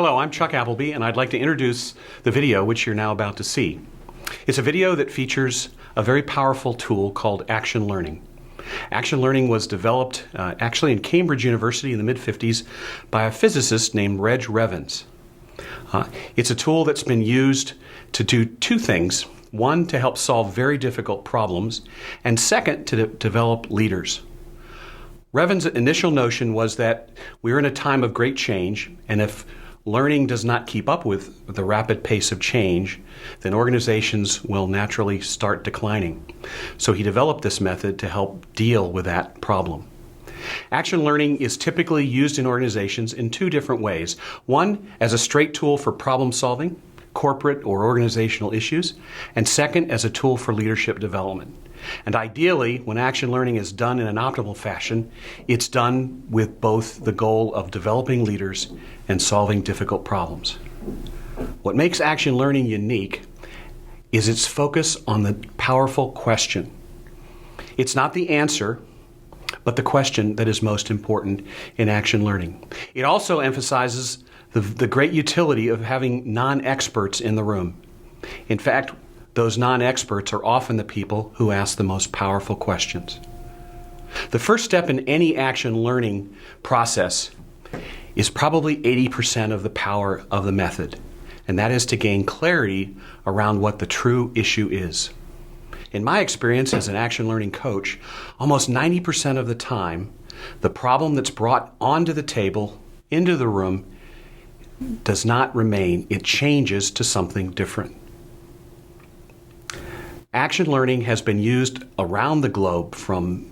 Hello, I'm Chuck Appleby, and I'd like to introduce the video which you're now about to see. It's a video that features a very powerful tool called action learning. Action learning was developed actually in Cambridge University in the mid-50s by a physicist named Reg Revens. It's a tool that's been used to do two things. One, to help solve very difficult problems, and second, to develop leaders. Revens' initial notion was that we're in a time of great change, and if learning does not keep up with the rapid pace of change, then organizations will naturally start declining. So he developed this method to help deal with that problem. Action learning is typically used in organizations in two different ways. One, as a straight tool for problem solving, corporate or organizational issues, and second, as a tool for leadership development. And ideally, when action learning is done in an optimal fashion, it's done with both the goal of developing leaders and solving difficult problems. What makes action learning unique is its focus on the powerful question. It's not the answer, but the question that is most important in action learning. It also emphasizes the great utility of having non-experts in the room. In fact, those non-experts are often the people who ask the most powerful questions. The first step in any action learning process is probably 80% of the power of the method, and that is to gain clarity around what the true issue is. In my experience as an action learning coach, almost 90% of the time, the problem that's brought onto the table, into the room, does not remain. It changes to something different. Action learning has been used around the globe, from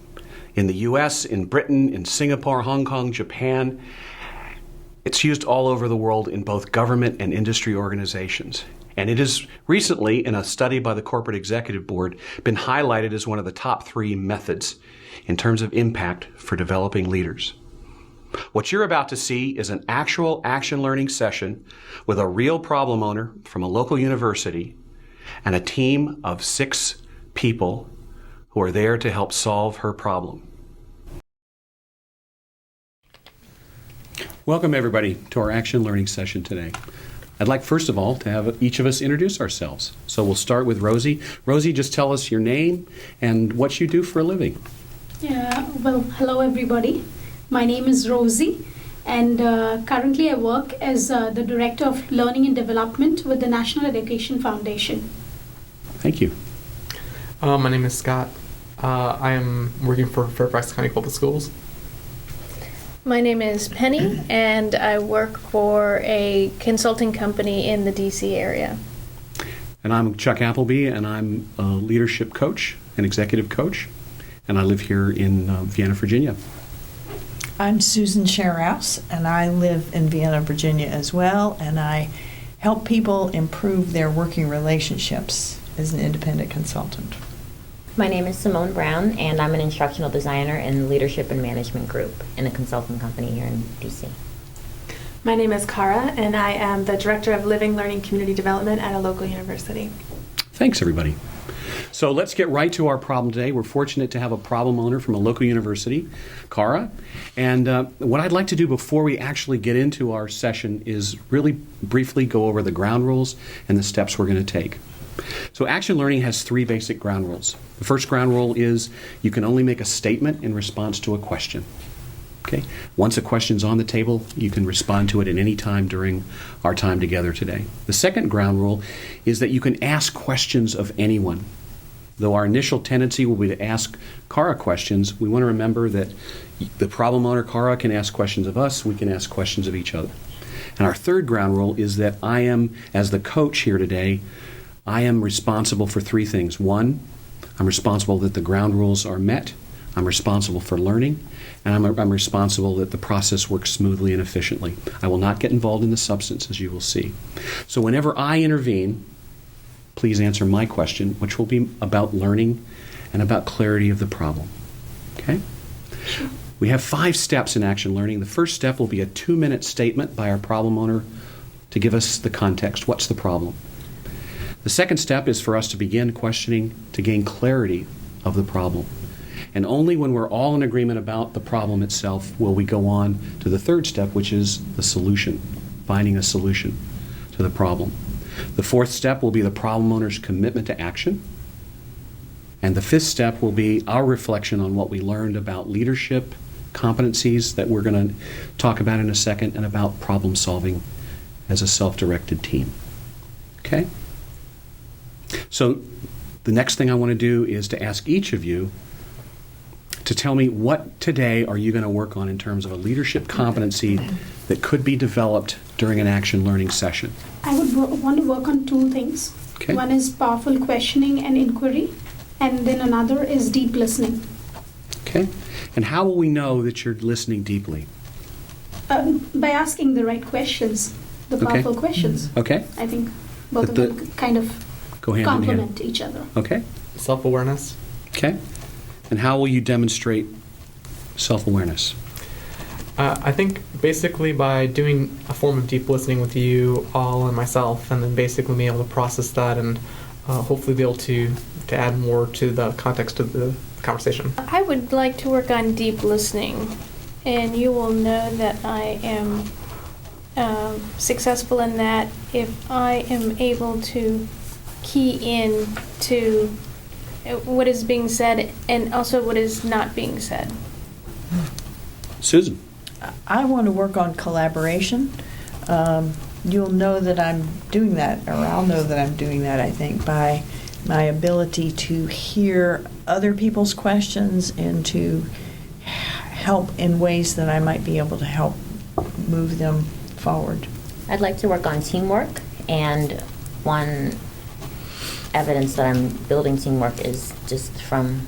in the US, in Britain, in Singapore, Hong Kong, Japan. It's used all over the world in both government and industry organizations. And it has recently, in a study by the Corporate Executive Board, been highlighted as one of the top 3 methods in terms of impact for developing leaders. What you're about to see is an actual action learning session with a real problem owner from a local university and a team of 6 people who are there to help solve her problem. Welcome everybody to our action learning session today. I'd like first of all to have each of us introduce ourselves. So we'll start with Rosie. Rosie, just tell us your name and what you do for a living. Hello everybody. My name is Rosie, and currently I work as the Director of Learning and Development with the National Education Foundation. Thank you. My name is Scott. I am working for Fairfax County Public Schools. My name is Penny, and I work for a consulting company in the DC area. And I'm Chuck Appleby, and I'm a leadership coach, an executive coach, and I live here in Vienna, Virginia. I'm Susan Sherrouse, and I live in Vienna, Virginia as well, and I help people improve their working relationships as an independent consultant. My name is Simone Brown, and I'm an instructional designer in leadership and management group in a consulting company here in DC. My name is Cara, and I am the Director of Living, Learning, Community Development at a local university. Thanks, everybody. So let's get right to our problem today. We're fortunate to have a problem owner from a local university, Cara. And what I'd like to do before we actually get into our session is really briefly go over the ground rules and the steps we're going to take. So action learning has 3 basic ground rules. The first ground rule is you can only make a statement in response to a question. Okay? Once a question's on the table, you can respond to it at any time during our time together today. The second ground rule is that you can ask questions of anyone. Though our initial tendency will be to ask Cara questions, we want to remember that the problem owner, Cara, can ask questions of us, we can ask questions of each other. And our third ground rule is that I am, as the coach here today, I am responsible for 3 things. 1, I'm responsible that the ground rules are met, I'm responsible for learning, and I'm responsible that the process works smoothly and efficiently. I will not get involved in the substance, as you will see. So whenever I intervene, please answer my question, which will be about learning and about clarity of the problem. Okay? We have 5 steps in action learning. The first step will be a 2-minute statement by our problem owner to give us the context. What's the problem? The second step is for us to begin questioning to gain clarity of the problem. And only when we're all in agreement about the problem itself will we go on to the third step, which is the solution finding a solution to the problem. The fourth step will be the problem owner's commitment to action. And the fifth step will be our reflection on what we learned about leadership competencies that we're going to talk about in a second, and about problem solving as a self-directed team. Okay? So the next thing I want to do is to ask each of you to tell me what today are you going to work on in terms of a leadership competency that could be developed during an action learning session. I would want to work on two things. Okay. One is powerful questioning and inquiry, and then another is deep listening. Okay? And how will we know that you're listening deeply? By asking the right questions, the Okay. powerful questions. Okay? I think both of The- them kind of Go hand in hand. complement each other. Okay? Self-awareness. Okay? And how will you demonstrate self-awareness? I think basically by doing a form of deep listening with you all and myself, and then basically being able to process that and hopefully be able to add more to the context of the conversation. I would like to work on deep listening, and you will know that I am successful in that if I am able to key in to what is being said and also what is not being said. Susan? I want to work on collaboration. You'll know that I'm doing that, or I'll know that I'm doing that, I think, by my ability to hear other people's questions and to help in ways that I might be able to help move them forward. I'd like to work on teamwork, and one evidence that I'm building teamwork is just from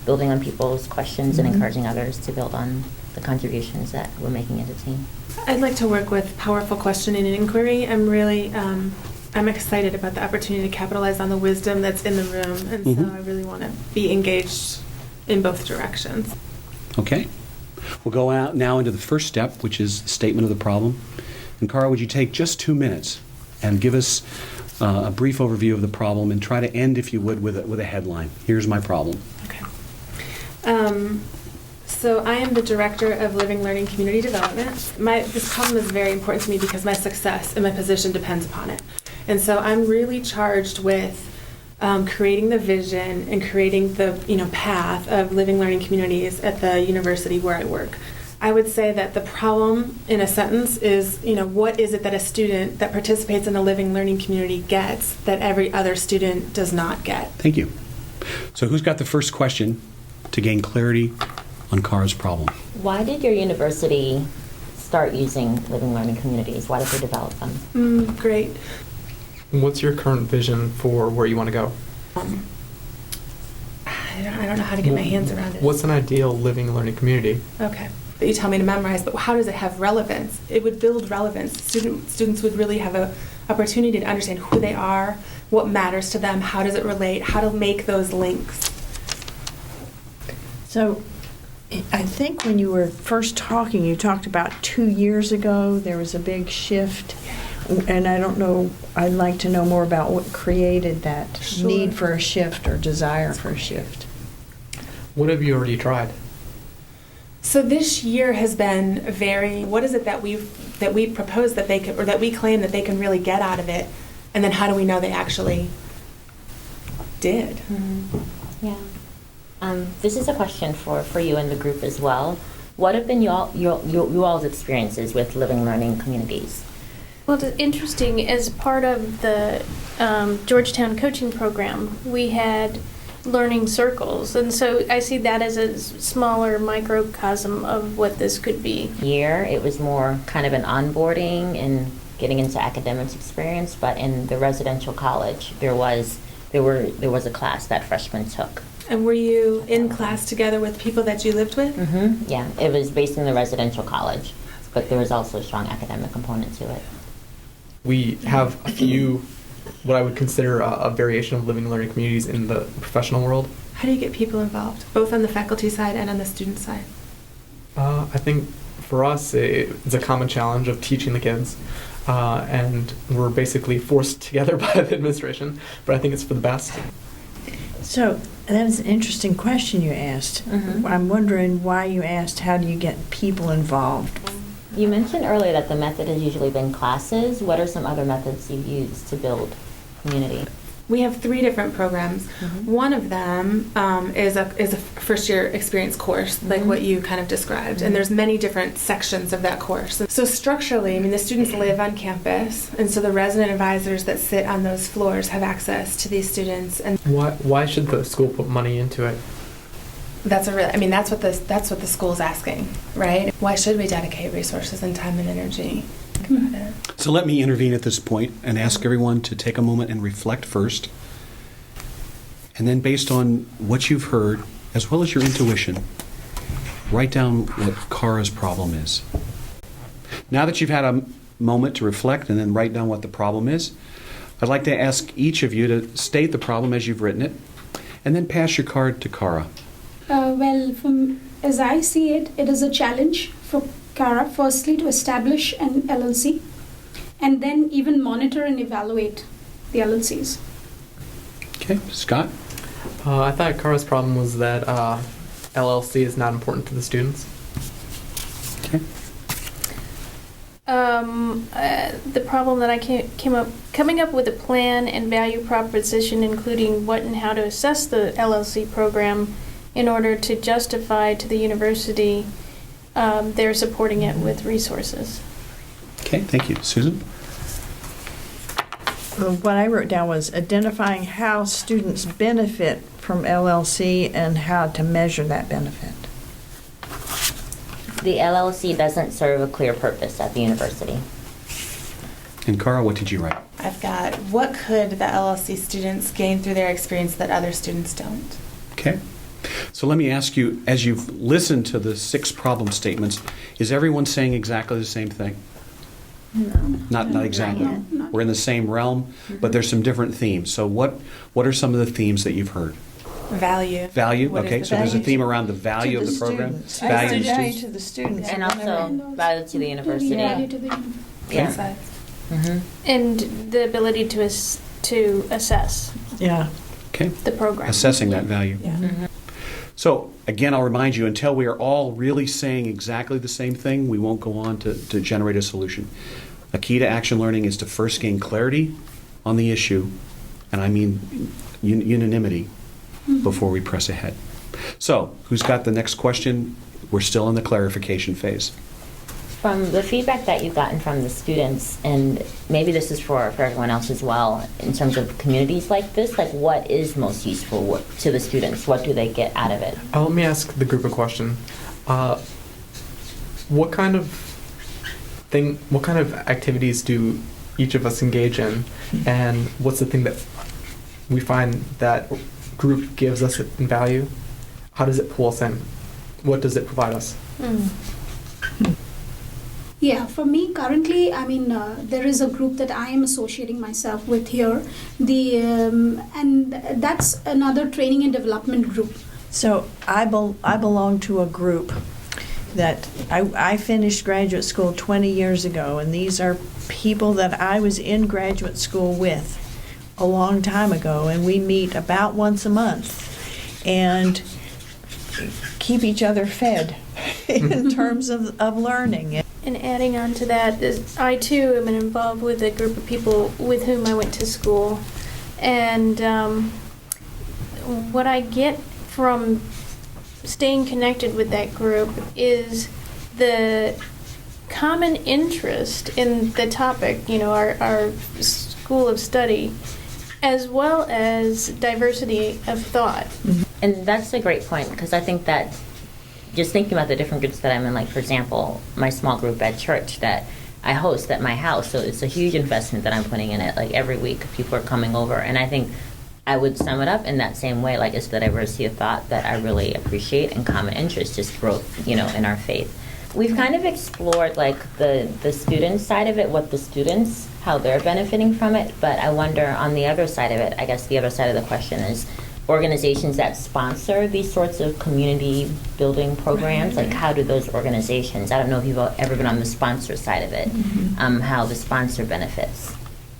building on people's questions and encouraging others to build on the contributions that we're making as a team. I'd like to work with powerful questioning and inquiry. I'm really, I'm excited about the opportunity to capitalize on the wisdom that's in the room, and so I really want to be engaged in both directions. Okay. We'll go out now into the first step, which is the statement of the problem. And Cara, would you take just 2 minutes and give us a brief overview of the problem, and try to end, if you would, with a headline. Here's my problem. Okay. So I am the director of Living Learning Community Development. This problem is very important to me because my success in my position depends upon it. And so I'm really charged with creating the vision and creating the path of living learning communities at the university where I work. I would say that the problem in a sentence is, what is it that a student that participates in a living learning community gets that every other student does not get? Thank you. So who's got the first question to gain clarity on Cara's problem? Why did your university start using living learning communities? Why did they develop them? Great. What's your current vision for where you want to go? I don't know how to get my hands around it. What's an ideal living learning community? Okay. That you tell me to memorize, but how does it have relevance? It would build relevance. Students would really have an opportunity to understand who they are, what matters to them, how does it relate, how to make those links. So I think when you were first talking, you talked about 2 years ago there was a big shift. And I don't know, I'd like to know more about what created that need for a shift or desire for a shift. What have you already tried? So this year has been what is it that we propose that they could, or that we claim that they can really get out of it, and then how do we know they actually did? Yeah. This is a question for you and the group as well. What have been you all's experiences with living learning communities? Well, it's interesting, as part of the Georgetown coaching program, we had learning circles, and so I see that as a smaller microcosm of what this could be. Here, it was more kind of an onboarding and getting into academics experience, but in the residential college, there was a class that freshmen took. And were you in class together with people that you lived with? Mm-hmm. Yeah, it was based in the residential college, but there was also a strong academic component to it. We have a few, what I would consider a variation of living learning communities in the professional world. How do you get people involved, both on the faculty side and on the student side? I think for us, it's a common challenge of teaching the kids, and we're basically forced together by the administration, but I think it's for the best. So that is an interesting question you asked. Mm-hmm. I'm wondering why you asked, how do you get people involved? You mentioned earlier that the method has usually been classes. What are some other methods you've used to build community? We have 3 different programs. One of them is a first year experience course, like what you kind of described. And there's many different sections of that course. So structurally, I mean, the students live on campus, and so the resident advisors that sit on those floors have access to these students. And Why should the school put money into it? that's what the school's asking, right? Why should we dedicate resources and time and energy? Think about it. So let me intervene at this point and ask everyone to take a moment and reflect first. And then based on what you've heard, as well as your intuition, write down what Kara's problem is. Now that you've had a moment to reflect and then write down what the problem is, I'd like to ask each of you to state the problem as you've written it, and then pass your card to Kara. As I see it, it is a challenge for Kara, firstly, to establish an LLC and then even monitor and evaluate the LLCs. Okay, Scott? I thought Kara's problem was that LLC is not important to the students. Okay. The problem that I coming up with a plan and value proposition, including what and how to assess the LLC program in order to justify to the university they're supporting it with resources. Okay, thank you. Susan? What I wrote down was identifying how students benefit from LLC and how to measure that benefit. The LLC doesn't serve a clear purpose at the university. And Kara, what did you write? I've got, what could the LLC students gain through their experience that other students don't? Okay. So let me ask you, as you've listened to the 6 problem statements, is everyone saying exactly the same thing? No. Not exactly. No. We're in the same realm, but there's some different themes. So what are some of the themes that you've heard? Value. Value, What is okay, the so there's a value theme around the value of the program. Students. Value to Value students. to the students. And also value to the university. Value to the Yeah. Sides. Mm-hmm. And the ability to assess Yeah. Okay, the program. assessing that value. Yeah. Mm-hmm. So again, I'll remind you, until we are all really saying exactly the same thing, we won't go on to generate a solution. A key to action learning is to first gain clarity on the issue, and I mean unanimity, before we press ahead. So, who's got the next question? We're still in the clarification phase. From the feedback that you've gotten from the students, and maybe this is for everyone else as well, in terms of communities like this, like what is most useful to the students? What do they get out of it? Let me ask the group a question. What kind of activities do each of us engage in, and what's the thing that we find that group gives us in value? How does it pull us in? What does it provide us? Yeah, for me currently, there is a group that I am associating myself with here, and that's another training and development group. So I belong to a group that I finished graduate school 20 years ago, and these are people that I was in graduate school with a long time ago, and we meet about once a month and keep each other fed in terms of learning. And adding on to that, I too am involved with a group of people with whom I went to school. And what I get from staying connected with that group is the common interest in the topic, our school of study, as well as diversity of thought. And that's a great point, because I think that just thinking about the different groups that I'm in, like for example, my small group at church that I host at my house, so it's a huge investment that I'm putting in it. Like every week people are coming over, and I think I would sum it up in that same way, like it's the diversity of thought that I really appreciate, and common interest, just growth, in our faith. We've kind of explored like the student side of it, how they're benefiting from it, but I wonder on the other side of it, I guess the other side of the question is organizations that sponsor these sorts of community building programs, like how do those organizations, I don't know if you've ever been on the sponsor side of it, how the sponsor benefits.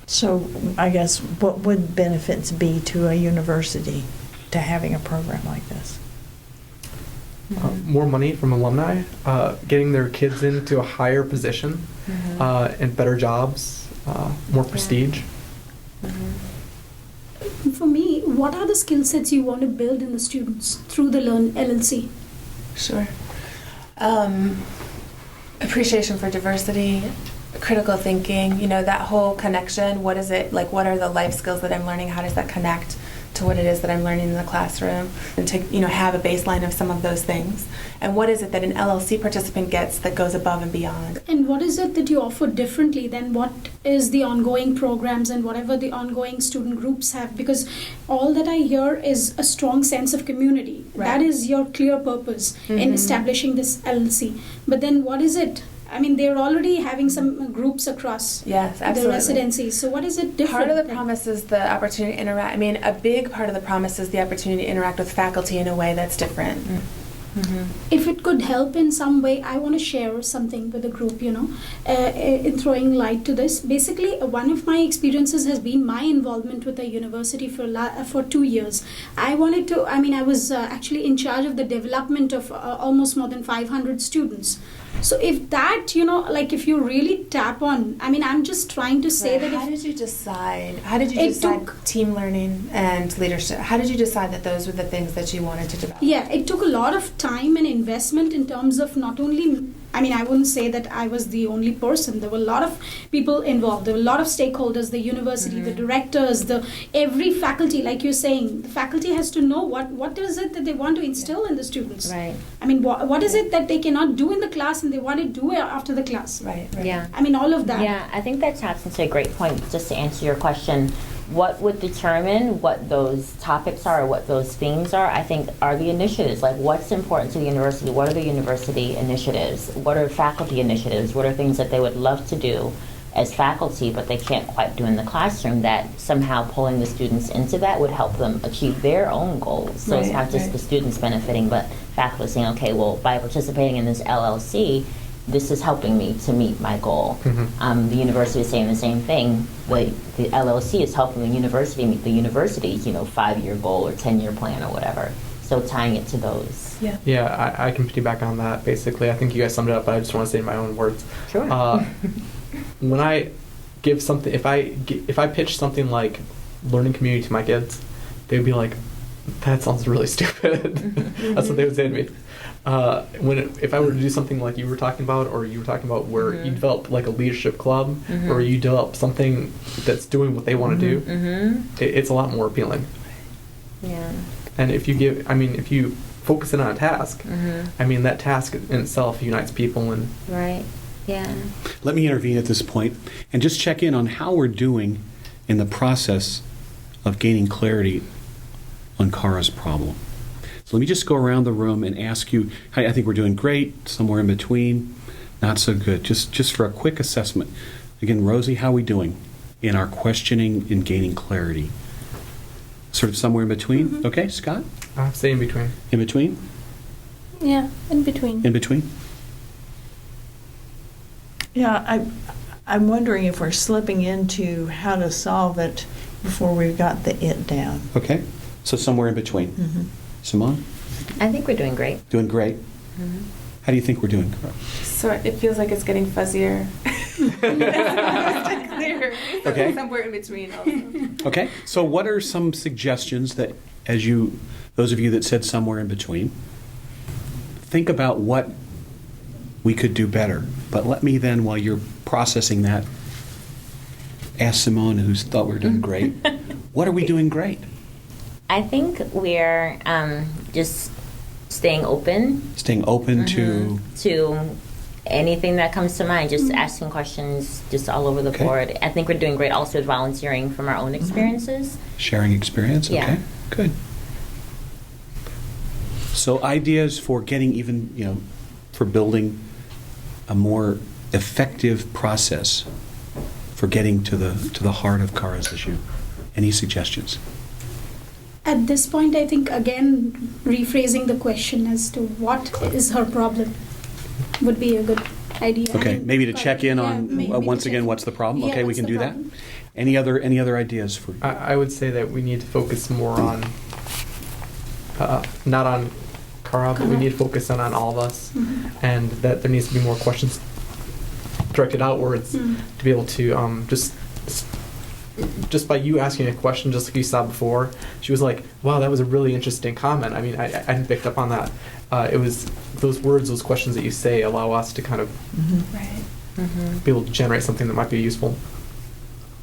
So I guess what would benefits be to a university to having a program like this? more money from alumni, getting their kids into a higher position and better jobs, more prestige. For me, what are the skill sets you want to build in the students through the Learn LLC? Sure. Appreciation for diversity, critical thinking, that whole connection. What is it, like, what are the life skills that I'm learning? How does that connect to what it is that I'm learning in the classroom? And to, have a baseline of some of those things. And what is it that an LLC participant gets that goes above and beyond? And what is it that you offer differently than what is the ongoing programs and whatever the ongoing student groups have? Because all that I hear is a strong sense of community. Right. That is your clear purpose in establishing this LLC. But then what is it? I mean, they're already having some groups across Yes, the absolutely. residencies. So what is it different? Part of the promise is the opportunity to interact. I mean, a big part of the promise is the opportunity to interact with faculty in a way that's different. If it could help in some way, I want to share something with the group, in throwing light to this. Basically, one of my experiences has been my involvement with the university for 2 years. I was actually in charge of the development of almost more than 500 students. So if that, if you really tap on, I'm just trying to say that How did you decide team learning and leadership? How did you decide that those were the things that you wanted to develop? Yeah, it took a lot of time and investment in terms of not only, I wouldn't say that I was the only person. There were a lot of people involved. There were a lot of stakeholders, the university, the directors, every faculty, like you're saying. The faculty has to know what is it that they want to instill in the students. Right. What is it that they cannot do in the class and they want to do after the class? Right. Yeah. All of that. Yeah, I think that taps into a great point. Just to answer your question, what would determine what those topics are or what those themes are, I think, are the initiatives. Like, what's important to the university? What are the university initiatives? What are faculty initiatives? What are things that they would love to do as faculty but they can't quite do in the classroom, that somehow pulling the students into that would help them achieve their own goals? So it's not just the students benefiting, but faculty saying, okay, well, by participating in this LLC, this is helping me to meet my goal. The university is saying the same thing. The LLC is helping the university meet the university's 5-year goal or 10-year plan or whatever. So tying it to those. Yeah. Yeah, I can piggyback on that. Basically, I think you guys summed it up, but I just want to say in my own words. Sure. When I give something, if I pitch something like learning community to my kids, they'd be like, "That sounds really stupid." That's what they would say to me. If I were to do something like you were talking about, or you were talking about where you develop like a leadership club, or you develop something that's doing what they want to do, it's a lot more appealing. Yeah. And if you focus in on a task, that task in itself unites people and. Right. Yeah. Let me intervene at this point and just check in on how we're doing in the process of gaining clarity on Kara's problem. So let me just go around the room and ask you, I think we're doing great, somewhere in between, not so good. Just for a quick assessment. Again, Rosie, how are we doing in our questioning and gaining clarity? Sort of somewhere in between? Okay, Scott? I'll say in between. In between? Yeah, in between. In between? Yeah, I'm wondering if we're slipping into how to solve it before we've got the it down. Okay, so somewhere in between. Simone? I think we're doing great. Doing great. How do you think we're doing, Kara? So it feels like it's getting fuzzier. Clear. Okay. Somewhere in between also. Okay, so what are some suggestions that, those of you that said somewhere in between, think about what we could do better. But let me then, while you're processing that, ask Simone, who's thought we were doing great, what are we doing great? I think we're just staying open. Staying open to anything that comes to mind, just asking questions just all over the board. I think we're doing great also with volunteering from our own experiences. sharing experience. Yeah. Okay, good. So ideas for getting even, for building a more effective process for getting to the heart of Kara's issue. Any suggestions? At this point, I think, again, rephrasing the question as to what is her problem would be a good idea. Okay, maybe to check in on, once again, what's the problem? Yeah, Okay, we what's can the do problem? that. Any other ideas for? I would say that we need to focus more on, not on Cara, but we need to focus in on all of us, and that there needs to be more questions directed outwards to be able to just by you asking a question, just like you saw before, she was like, wow, that was a really interesting comment. I mean, I hadn't picked up on that. It was those words, those questions that you say allow us to kind of be able to generate something that might be useful.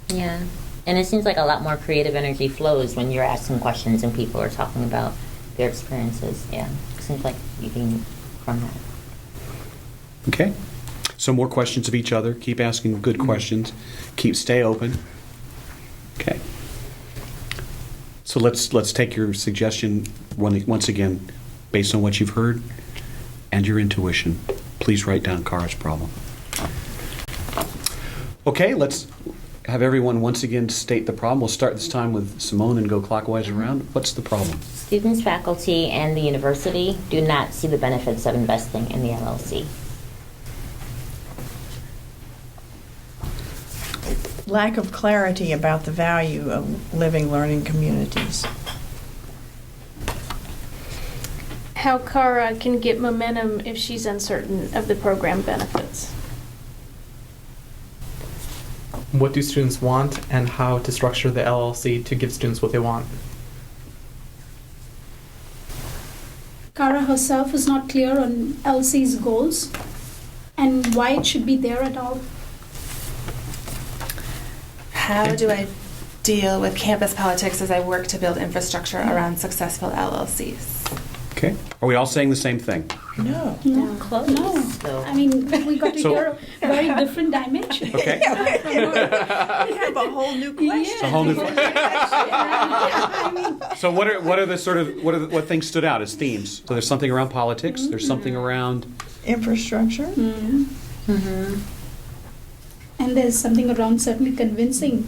Yeah. And it seems like a lot more creative energy flows when you're asking questions and people are talking about their experiences. Yeah. It seems like you can from that. Okay. So more questions of each other. Keep asking good questions. Stay open. Okay. So let's take your suggestion once again, based on what you've heard and your intuition. Please write down Cara's problem. Okay, let's have everyone once again state the problem. We'll start this time with Simone and go clockwise around. What's the problem? Students, faculty, and the university do not see the benefits of investing in the LLC. Lack of clarity about the value of living learning communities. How Cara can get momentum if she's uncertain of the program benefits. What do students want, and how to structure the LLC to give students what they want. Cara herself is not clear on LC's goals and why it should be there at all. How do I deal with campus politics as I work to build infrastructure around successful LLCs? Okay. Are we all saying the same thing? No. No, Close. no. So- I mean, we got to So- hear a very different dimension. Okay. We have a whole new question. It's a whole new. So what are the sort of what things stood out as themes? So there's something around politics. There's something around Infrastructure. And there's something around certainly convincing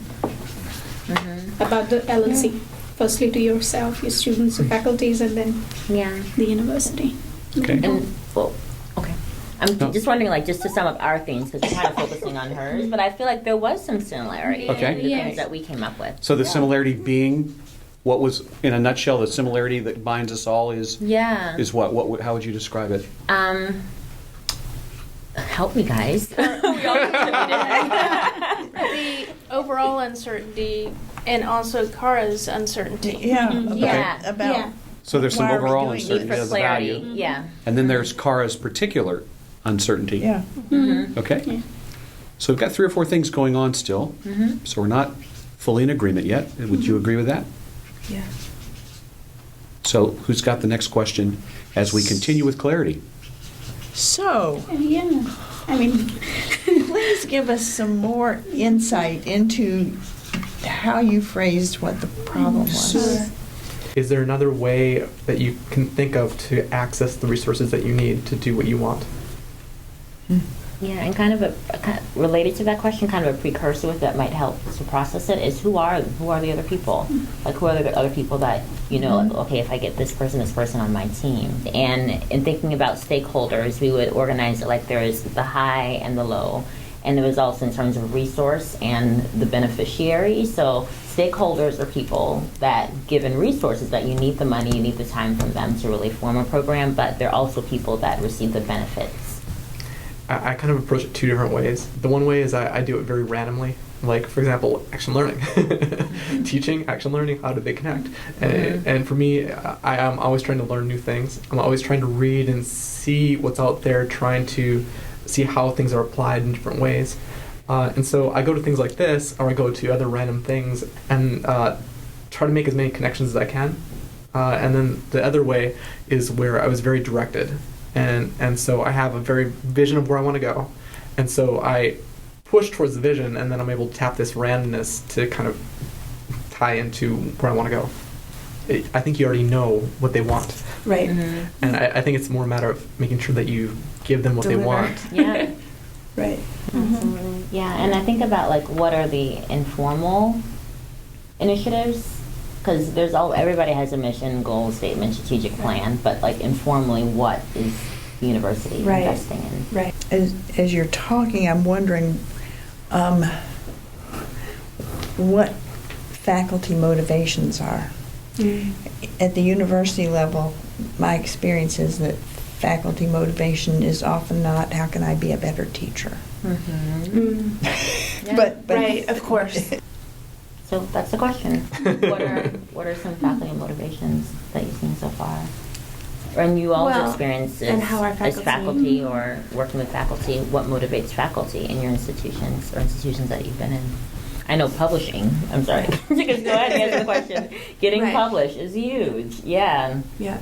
about the LLC. Firstly to yourself, your students, your faculties, and then Yeah. the university. okay. And, well, okay. I'm No. just wondering, like, just to sum up our themes, because we're kind of focusing on hers, but I feel like there was some similarity Okay. in the Yes. things that we came up with. So the similarity being, what was in a nutshell, the similarity that binds us all is Yeah. what? What? How would you describe it? Help me, guys. We all contributed. The overall uncertainty and also Cara's uncertainty. Yeah. Yeah. About Yeah. So there's some Why are we overall doing Need uncertainty for of the clarity. value, Yeah. and then there's Cara's particular uncertainty. yeah. Okay. Yeah. So we've got 3 or 4 things going on still. So we're not fully in agreement yet. Would you agree with that? Yeah. So who's got the next question as we continue with clarity? So, Yeah. I mean, please give us some more insight into how you phrased what the problem was. Sure. Is there another way that you can think of to access the resources that you need to do what you want? Yeah, and kind of related to that question, kind of a precursor with that might help to process it is who are the other people? Like who are the other people that like, okay, if I get this person on my team, and in thinking about stakeholders, we would organize it like there is the high and the low, and there was also in terms of resource and the beneficiary. So stakeholders are people that, given resources, that you need the money, you need the time from them to really form a program, but they're also people that receive the benefits. I kind of approach it 2 different ways. The one way is I do it very randomly. Like, for example, action learning. Teaching, action learning, how do they connect? And for me, I am always trying to learn new things. I'm always trying to read and see what's out there, trying to see how things are applied in different ways. And so I go to things like this, or I go to other random things, and try to make as many connections as I can. And then the other way is where I was very directed. And so I have a very vision of where I want to go. And so I push towards the vision, and then I'm able to tap this randomness to kind of tie into where I want to go. I think you already know what they want. Right. And I think it's more a matter of making sure that you give them what they Deliver. want. Yeah. Right. Absolutely. Yeah, and I think about like what are the informal initiatives, because everybody has a mission, goal, statement, strategic plan, but like informally, what is the university Right. investing in? Right. As you're talking, I'm wondering what faculty motivations are. At the university level, my experience is that faculty motivation is often not, how can I be a better teacher? But Right, of course. So that's the question. What are some faculty motivations that you've seen so far? And you all's Well, experiences and how our as faculty or working with faculty, what motivates faculty in your institutions or institutions that you've been in? I know publishing, I'm sorry, because go ahead and answer the question. Getting Right. published is huge, yeah. Yeah.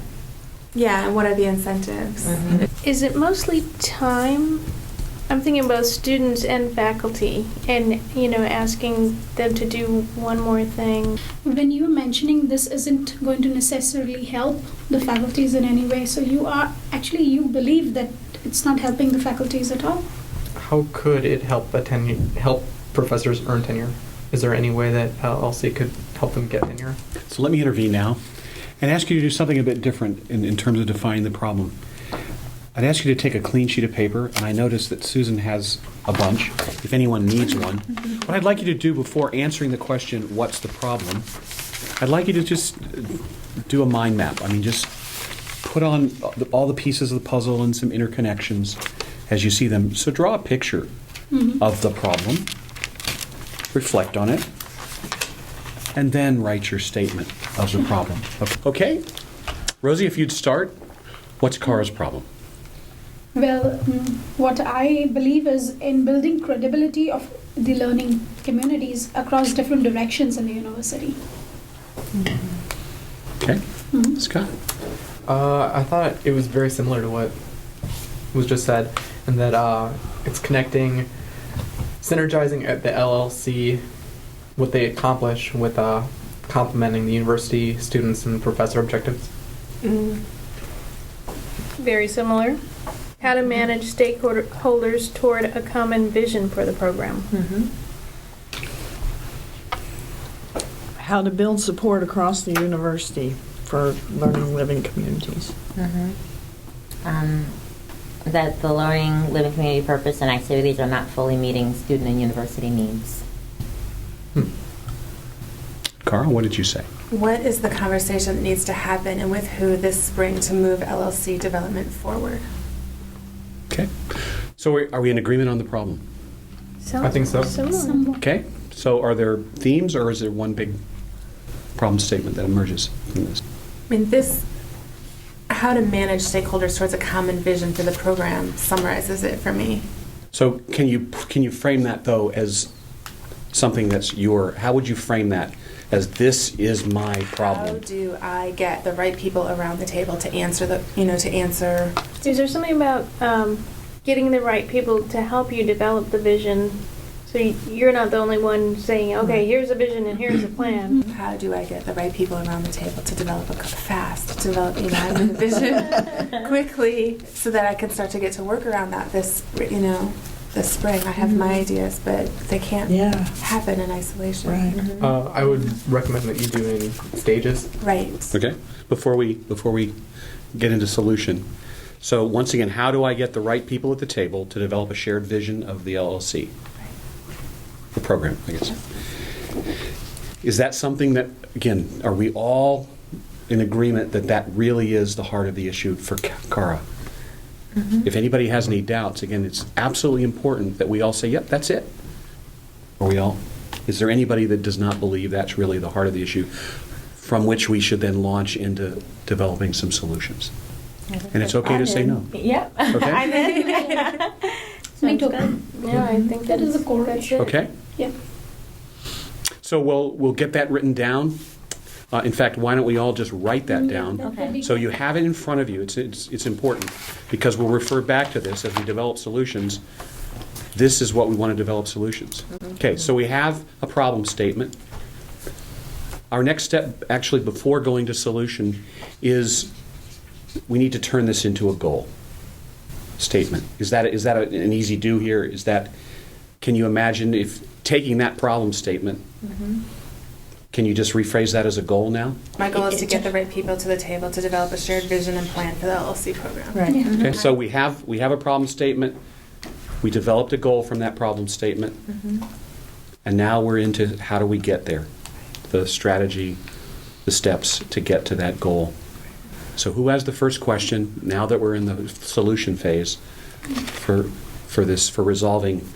Yeah, and what are the incentives? Is it mostly time? I'm thinking about students and faculty, and asking them to do one more thing. When you were mentioning this isn't going to necessarily help the faculties in any way, so you believe that it's not helping the faculties at all? How could it help help professors earn tenure? Is there any way that LLC could help them get tenure? So let me intervene now and ask you to do something a bit different in terms of defining the problem. I'd ask you to take a clean sheet of paper, and I notice that Susan has a bunch, if anyone needs one. What I'd like you to do before answering the question, what's the problem, I'd like you to just do a mind map. I mean, just put on all the pieces of the puzzle and some interconnections as you see them. So draw a picture of the problem, reflect on it, and then write your statement of the problem. Okay? Rosie, if you'd start, what's Cara's problem? Well, what I believe is in building credibility of the learning communities across different directions in the university. Okay? Scott? I thought it was very similar to what was just said, and that it's connecting, synergizing at the LLC, what they accomplish with complementing the university students and professor objectives. Very similar. How to manage stakeholders toward a common vision for the program. How to build support across the university for learning living communities. That the learning, living community purpose and activities are not fully meeting student and university needs. Cara, what did you say? What is the conversation that needs to happen and with who this spring to move LLC development forward? Okay. So are we in agreement on the problem? I think so. Similar. Okay. So are there themes, or is there one big problem statement that emerges from this? I mean, how to manage stakeholders towards a common vision for the program summarizes it for me. So can you frame that, though, as something that's how would you frame that as this is my problem? How do I get the right people around the table to answer Is there something about getting the right people to help you develop the vision, so you're not the only one saying, okay, here's a vision and here's a plan? How do I get the right people around the table to develop a vision quickly so that I can start to get to work around that this spring? I have my ideas, but they can't happen in isolation. Right. I would recommend that you do in stages. Right. Okay. Before we get into solution. So once again, how do I get the right people at the table to develop a shared vision of the LLC? The program, I guess. Is that something that, again, are we all in agreement that really is the heart of the issue for Cara? If anybody has any doubts, again, it's absolutely important that we all say, yep, that's it. Is there anybody that does not believe that's really the heart of the issue from which we should then launch into developing some solutions? And it's okay to say no. Yep. Okay. I'm in. Me too. Yeah, I think That is a core that's issue. it. Okay. Yeah. So we'll get that written down. In fact, why don't we all just write that down? That would be So you have it in front of you. It's important because we'll refer back to this as we develop solutions. This is what we want to develop solutions. Okay, so we have a problem statement. Our next step, actually, before going to solution, is we need to turn this into a goal statement. Is that an easy do here? Can you imagine if taking that problem statement, can you just rephrase that as a goal now? My goal is to get the right people to the table to develop a shared vision and plan for the LLC program. Right. Yeah. Okay, so we have a problem statement. We developed a goal from that problem statement. And now we're into how do we get there? The strategy, the steps to get to that goal. So who has the first question, now that we're in the solution phase, for resolving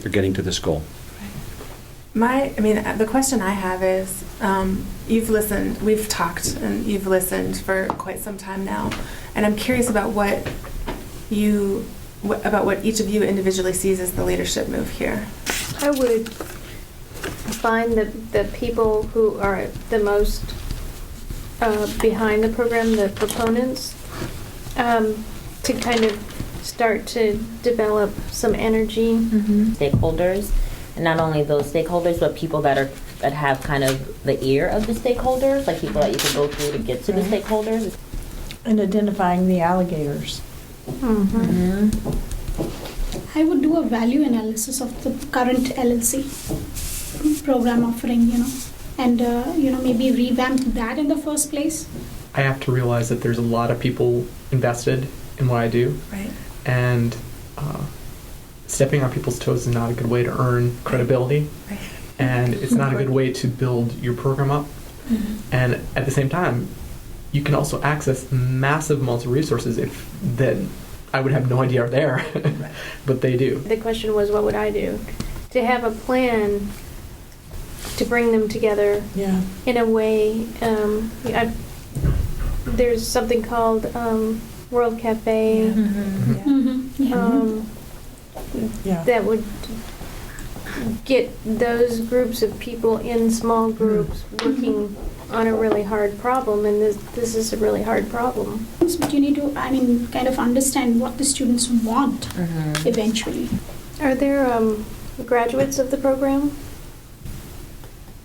or getting to this goal? The question I have is, you've listened, we've talked, and you've listened for quite some time now, and I'm curious about what each of you individually sees as the leadership move here. I would find the people who are the most behind the program, the proponents, to kind of start to develop some energy. Stakeholders, and not only those stakeholders, but people that have kind of the ear of the stakeholders, like people that you can go through to get to the stakeholders. And identifying the alligators. I would do a value analysis of the current LLC program offering, and maybe revamp that in the first place. I have to realize that there's a lot of people invested in what I do. Right. And stepping on people's toes is not a good way to earn credibility. Right. And it's not a good way to build your program up. And at the same time, you can also access massive amounts of resources that I would have no idea are there, but they do. The question was, what would I do? To have a plan to bring them together in a way. There's something called World Cafe that would get those groups of people in small groups working on a really hard problem, and this is a really hard problem. But you need to, kind of understand what the students want eventually. Are there graduates of the program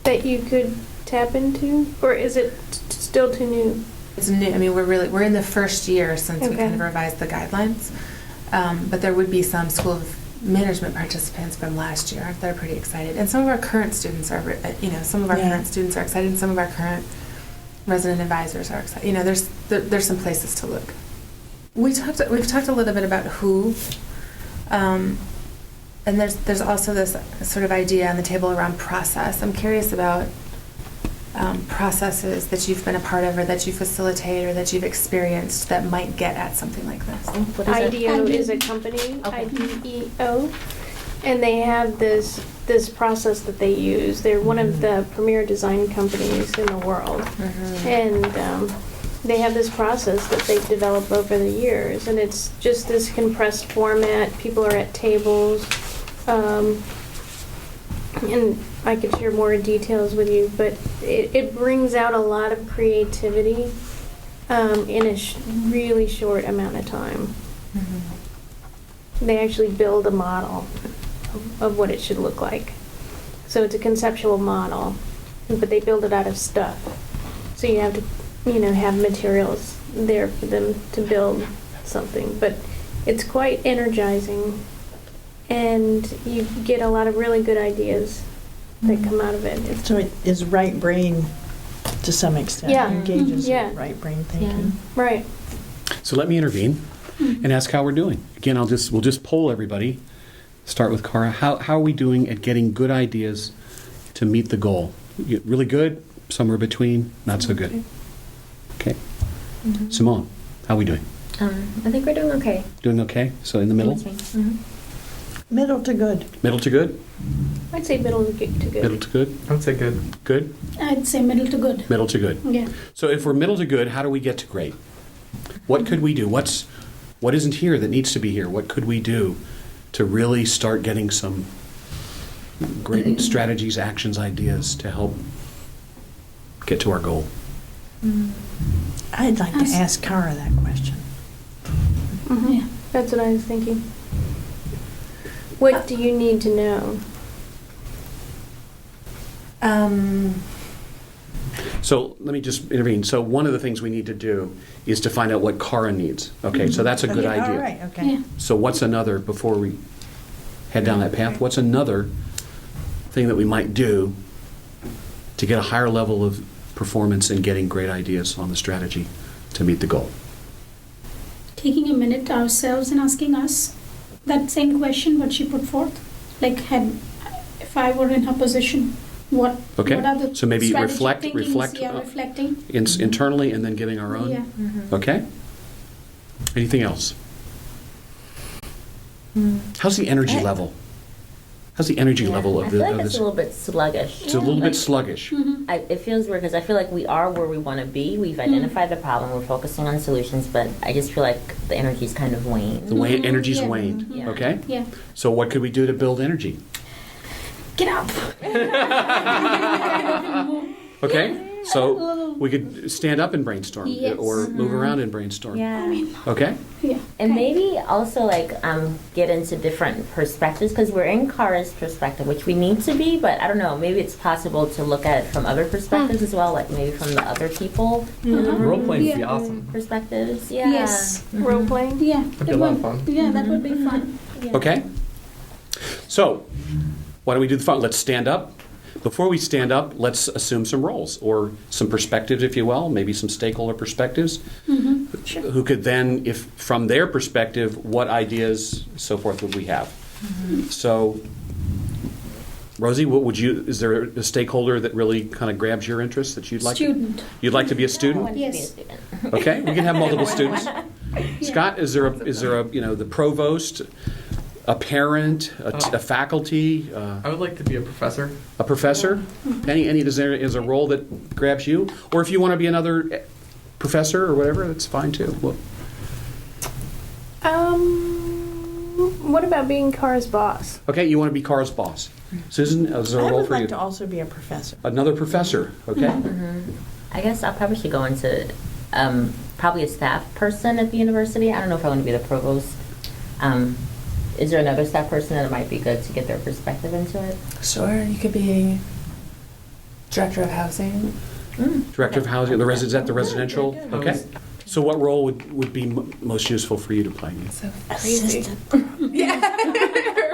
that you could tap into, or is it still too new? It's new. We're in the first year since we kind of revised the guidelines, but there would be some School of Management participants from last year that are pretty excited, and some of our current students are, current students are excited, and some of our current resident advisors are excited. There's some places to look. We've talked a little bit about who, and there's also this sort of idea on the table around process. I'm curious about processes that you've been a part of, or that you facilitate, or that you've experienced that might get at something like this. IDEO is a company, IDEO, and they have this process that they use. They're one of the premier design companies in the world, and they have this process that they've developed over the years, and it's just this compressed format. People are at tables, and I could share more details with you, but it brings out a lot of creativity in a really short amount of time. They actually build a model of what it should look like. So it's a conceptual model, but they build it out of stuff. So you have to, have materials there for them to build something. But it's quite energizing, and you get a lot of really good ideas that come out of it. So it is right brain to some extent. Yeah. Engages Yeah. right brain thinking. Right. So let me intervene and ask how we're doing. Again, we'll just poll everybody. Start with Cara. How are we doing at getting good ideas to meet the goal? Really good? Somewhere between? Not so good? Okay. Simone, how are we doing? I think we're doing okay. Doing okay? So in the middle? Middle to good. Middle to good? I'd say middle to good. Middle to good? I would say good. Good? I'd say middle to good. Middle to good. Yeah. So if we're middle to good, how do we get to great? What could we do? What isn't here that needs to be here? What could we do to really start getting some great strategies, actions, ideas to help get to our goal? I'd like to ask Cara that question. Yeah. That's what I was thinking. What do you need to know? So let me just intervene. So one of the things we need to do is to find out what Cara needs. Okay, so that's a good idea. All right, okay. Yeah. So what's another, before we head down that path, what's another thing that we might do to get a higher level of performance and getting great ideas on the strategy to meet the goal? Taking a minute ourselves and asking us that same question what she put forth. Like, if I were in her position, Okay. what are the So maybe strategic reflect thinkings, reflecting. internally and then giving our own. Yeah. Okay. Anything else? How's the energy level? How's the energy level I of feel like of it's this? a little bit sluggish. It's a little bit sluggish. It feels weird because I feel like we are where we want to be. We've identified the problem. We're focusing on solutions, but I just feel like the energy's kind of waned. The way energy's Yeah. waned. Yeah. Okay. Yeah. So what could we do to build energy? Get up. Okay. So we could stand up and brainstorm, Yes. or move around and brainstorm. Yeah. Okay. Yeah. And maybe also like get into different perspectives because we're in Kara's perspective, which we need to be, but I don't know, maybe it's possible to look at it from other perspectives as well, like maybe from the other people Role playing would be Yeah. awesome. perspectives. Yeah. Yes. Role playing? Yeah. That'd be a lot of fun. Yeah, that would be fun. Okay. So why don't we do the fun? Let's stand up. Before we stand up, let's assume some roles or some perspectives, if you will, maybe some stakeholder perspectives, who could then, if from their perspective, what ideas, so forth, would we have? So, Rosie, what would you? Is there a stakeholder that really kind of grabs your interest that you'd like? Student. You'd like to be a I student? want to be a Yes. student. Okay, we can have multiple students. Scott, is there a the provost, a parent, a faculty, I would like to be a professor. a professor? Any is there a role that grabs you? Or if you want to be another professor or whatever, that's fine too. Well, What about being Kara's boss? okay, you want to be Cara's boss. Susan, is there a I role would for like you? to also be a professor. Another professor, okay? I guess I probably should go into probably a staff person at the university. I don't know if I want to be the provost. Is there another staff person that it might be good to get their perspective into it? Sure, you could be director of housing. Director of housing, is that the residential? good. Okay. So what role would be most useful for you to play? So crazy. Yeah.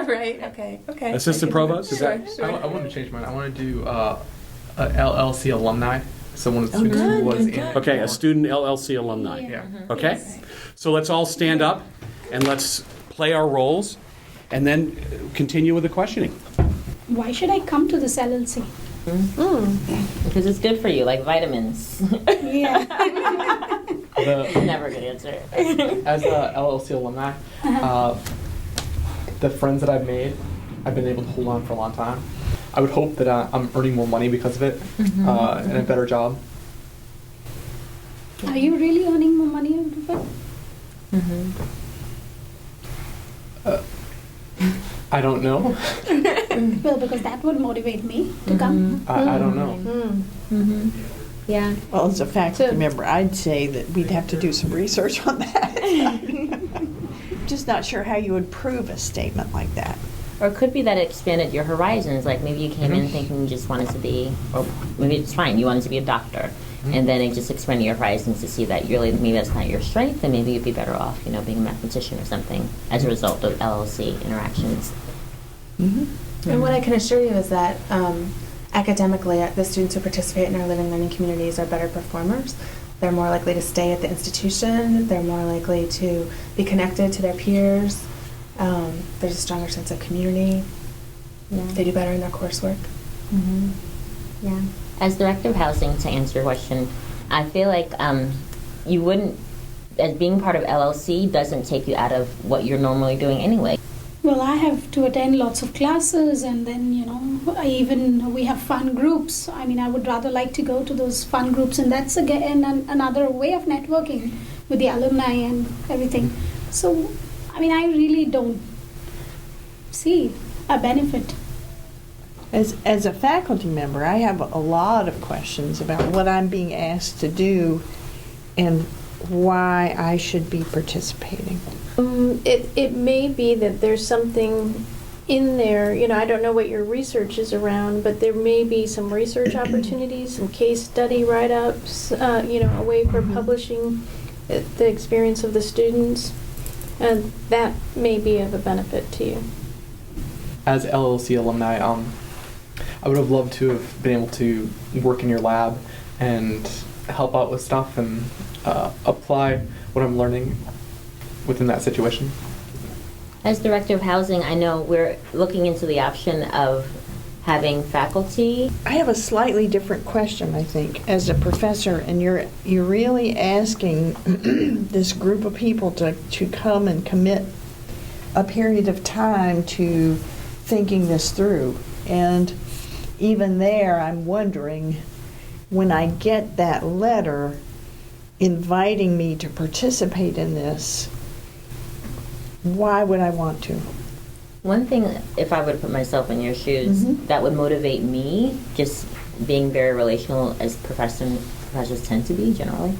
Right. Okay. Assistant provost, is that? I want to change mine. I want to do a LLC alumni. So one of the students good, who was good, in. good. Okay, a student LLC alumni. Yeah. Okay? So let's all stand up and let's play our roles and then continue with the questioning. Why should I come to this LLC? Because it's good for you, like vitamins. Yeah. Never good answer. As a LLC alumni, the friends that I've made, I've been able to hold on for a long time. I would hope that I'm earning more money because of it and a better job. Are you really earning more money out of it? I don't know. Well, because that would motivate me to come. I don't know. Yeah. Well, as a faculty member, I'd say that we'd have to do some research on that. Just not sure how you would prove a statement like that. Or it could be that it expanded your horizons. Like maybe you came in thinking you just wanted to be, or maybe it's fine, you wanted to be a doctor. And then it just expanded your horizons to see that really maybe that's not your strength, and maybe you'd be better off, being a mathematician or something as a result of LLC interactions. And what I can assure you is that academically, the students who participate in our living learning communities are better performers. They're more likely to stay at the institution. They're more likely to be connected to their peers. There's a stronger sense of community. Yeah. They do better in their coursework. Yeah. As director of housing, to answer your question, I feel like you wouldn't, as being part of LLC doesn't take you out of what you're normally doing anyway. Well, I have to attend lots of classes, and then, we have fun groups. I mean, I would rather like to go to those fun groups, and that's again another way of networking with the alumni and everything. So, I mean, I really don't see a benefit. As a faculty member, I have a lot of questions about what I'm being asked to do and why I should be participating. It may be that there's something in there, I don't know what your research is around, but there may be some research opportunities, some case study write-ups, a way for publishing the experience of the students, and that may be of a benefit to you. As LLC alumni, I would have loved to have been able to work in your lab and help out with stuff and apply what I'm learning within that situation. As director of housing, I know we're looking into the option of having faculty. I have a slightly different question, I think, as a professor, and you're really asking this group of people to come and commit a period of time to thinking this through. And even there, I'm wondering, when I get that letter inviting me to participate in this, why would I want to? One thing, if I would put myself in your shoes, that would motivate me, just being very relational as professors tend to be generally,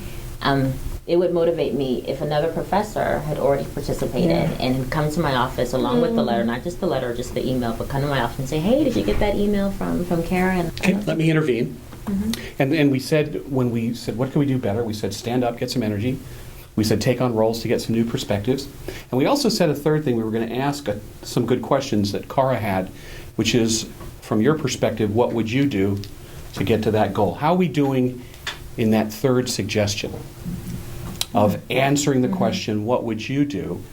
it would motivate me if another professor had already participated and had come to my office along with the letter, not just the letter, just the email, but come to my office and say, hey, did you get that email from Karen? Okay, let me intervene. And we said, when we said, what can we do better? We said, stand up, get some energy. We said, take on roles to get some new perspectives. And we also said a third thing, we were going to ask some good questions that Cara had, which is, from your perspective, what would you do to get to that goal? How are we doing in that third suggestion of answering the question, what would you do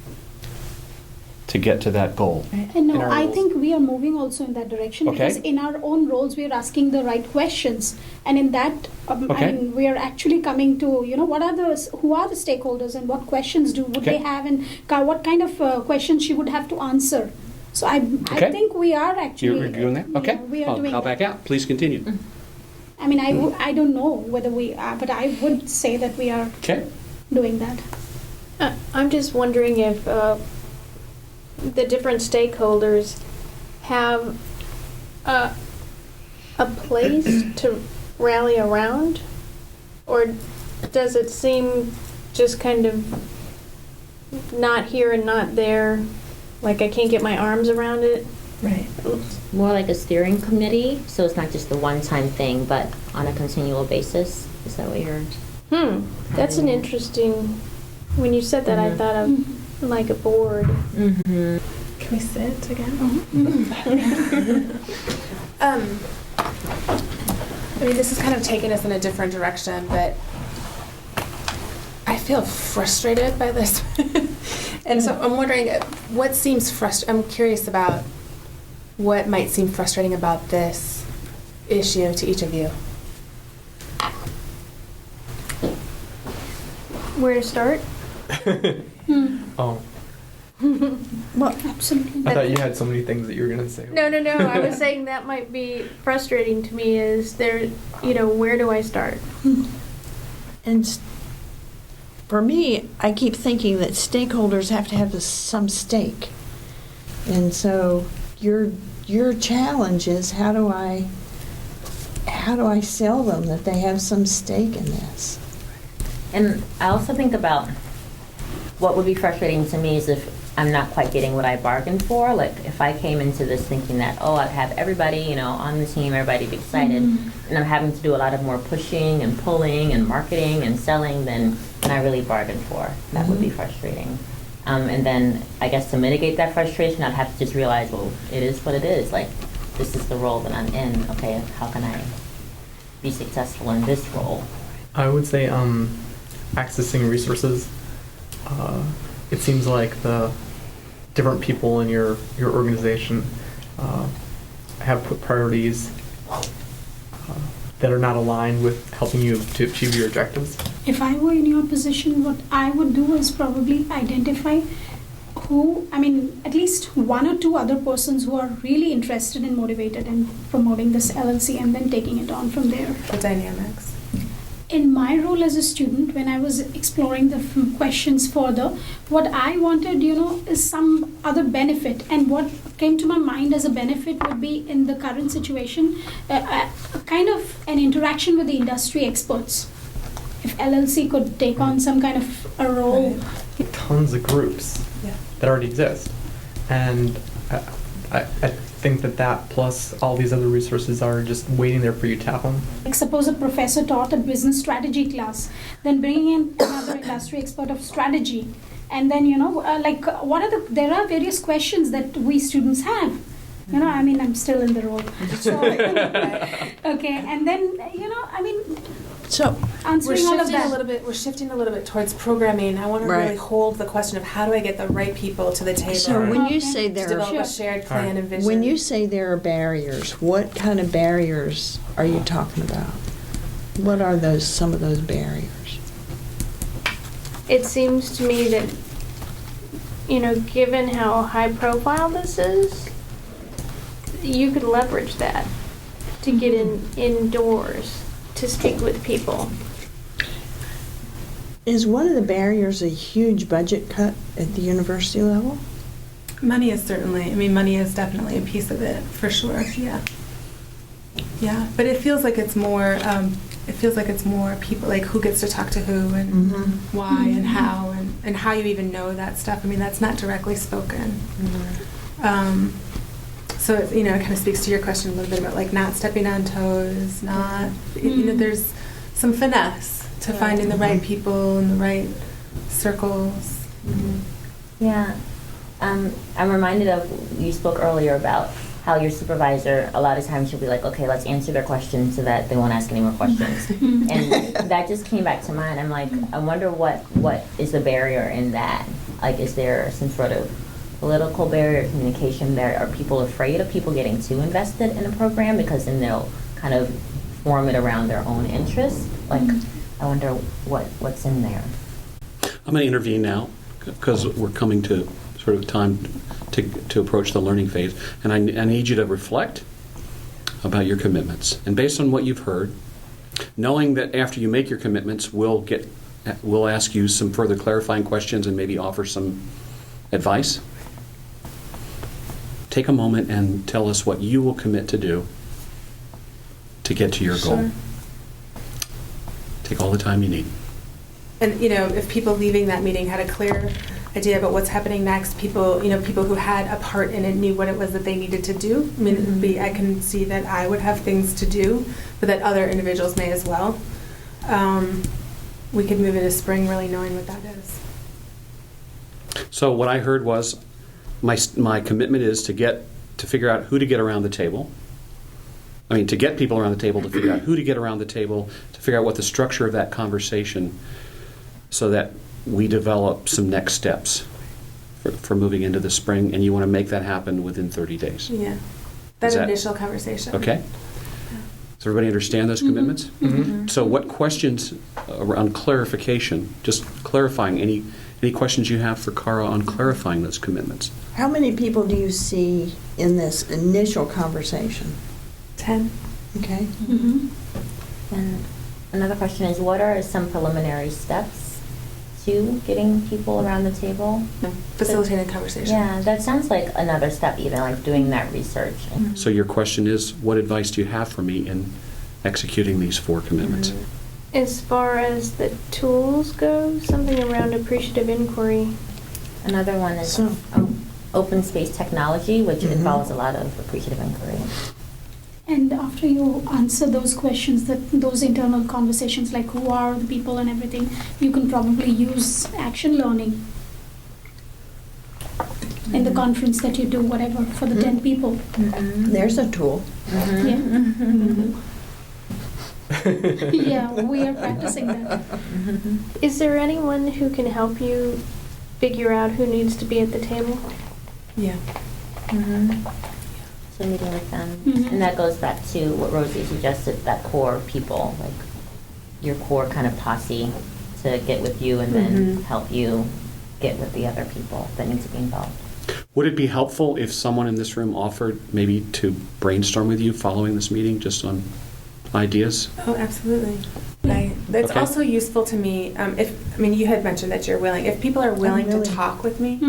to get to that goal? And no, I think we are moving also in that direction, Okay. because in our own roles we are asking the right questions, and in that I mean, we are actually coming to, you know, who are the stakeholders and what questions would they have, and what kind of questions she would have to answer. So I think we are actually You're doing that? Okay. we are doing I'll that. back out. Please continue. I mean, I don't know whether we are, but I would say that we are Okay. doing that. I'm just wondering if the different stakeholders have a place to rally around, or does it seem just kind of not here and not there, like I can't get my arms around it? Right. More like a steering committee, so it's not just a one-time thing, but on a continual basis. Is that what you're... That's an interesting... When you said that, I thought of like a board. Can we sit again? I mean, this has kind of taken us in a different direction, but I feel frustrated by this. And so I'm wondering what seems frustrating. I'm curious about what might seem frustrating about this issue to each of you. Where to start? Oh, Well, absolutely. I thought you had so many things that you were going to say. No. I was saying that might be frustrating to me. Is there, where do I start? And for me, I keep thinking that stakeholders have to have some stake. And so your challenge is, how do I sell them that they have some stake in this? And I also think about what would be frustrating to me is if I'm not quite getting what I bargained for. Like if I came into this thinking that, I'd have everybody, on the team, everybody be excited, and I'm having to do a lot of more pushing and pulling and marketing and selling than I really bargained for. That would be frustrating. And then I guess to mitigate that frustration, I'd have to just realize, well, it is what it is. Like, this is the role that I'm in. Okay, how can I be successful in this role? I would say accessing resources. It seems like the different people in your organization have put priorities that are not aligned with helping you to achieve your objectives. If I were in your position, what I would do is probably identify at least one or two other persons who are really interested and motivated in promoting this LLC, and then taking it on from there. The dynamics. In my role as a student, when I was exploring the questions further, what I wanted, is some other benefit. And what came to my mind as a benefit would be, in the current situation, a kind of an interaction with the industry experts. If LLC could take on some kind of a role. Right. Tons of groups that already exist. And I think that plus all these other resources are just waiting there for you to tap them. Like suppose a professor taught a business strategy class, then bringing in another industry expert of strategy, and then there are various questions that we students have. I'm still in the role. So, okay, and then So, Answering all of that. We're shifting a little bit towards programming. I want to Right. really hold the question of how do I get the right people to the table so when you Okay. say to there develop are, a shared plan and vision. when you say there are barriers, what kind of barriers are you talking about? What are those, some of those barriers? It seems to me that, given how high profile this is, you could leverage that to get indoors to speak with people. Is one of the barriers a huge budget cut at the university level? Money is money is definitely a piece of it, for sure, yeah. Yeah, but it feels like it's more people, like who gets to talk to who and why and how you even know that stuff. I mean, that's not directly spoken. So, it kind of speaks to your question a little bit about like not stepping on toes, there's some finesse to finding the right people in the right circles. Yeah. I'm reminded of, you spoke earlier about how your supervisor, a lot of times she'll be like, okay, let's answer their questions so that they won't ask any more questions. And that just came back to mind. I'm like, I wonder what is the barrier in that? Like, is there some sort of political barrier, communication barrier? Are people afraid of people getting too invested in a program because then they'll kind of form it around their own interests? Like, I wonder what's in there. I'm going to intervene now because we're coming to sort of time to approach the learning phase. And I need you to reflect about your commitments. And based on what you've heard, knowing that after you make your commitments, we'll ask you some further clarifying questions and maybe offer some advice. Take a moment and tell us what you will commit to do to get to your goal. Take all the time you need. And if people leaving that meeting had a clear idea about what's happening next, people who had a part in it knew what it was that they needed to do. I mean, I can see that I would have things to do, but that other individuals may as well. We could move into spring really knowing what that is. So what I heard was my commitment is to figure out who to get around the table. I mean, to get people around the table, to figure out who to get around the table, to figure out what the structure of that conversation, so that we develop some next steps for moving into the spring, and you want to make that happen within 30 days. Yeah, Is that initial conversation. Okay. Does everybody understand those commitments? Mm-hmm. So what questions around clarification, just clarifying, any questions you have for Cara on clarifying those commitments? How many people do you see in this initial conversation? 10. Okay. And another question is, what are some preliminary steps to getting people around the table? Facilitated conversation. Yeah, that sounds like another step, even like doing that research. So your question is, what advice do you have for me in executing these 4 commitments? As far as the tools go, something around appreciative inquiry. Another one is So- open space technology, which involves a lot of appreciative inquiry. And after you answer those questions, those internal conversations, like who are the people and everything, you can probably use action learning in the conference that you do, whatever, for the 10 people. There's a tool. Yeah, we are practicing that. Is there anyone who can help you figure out who needs to be at the table? Yeah. So meeting with them. Mhm. And that goes back to what Rosie suggested, that core people, like your core kind of posse to get with you and then help you get with the other people that need to be involved. Would it be helpful if someone in this room offered maybe to brainstorm with you following this meeting just on ideas? Oh, absolutely. That's Okay. also useful to me. You had mentioned that you're willing. If people are willing to talk with me,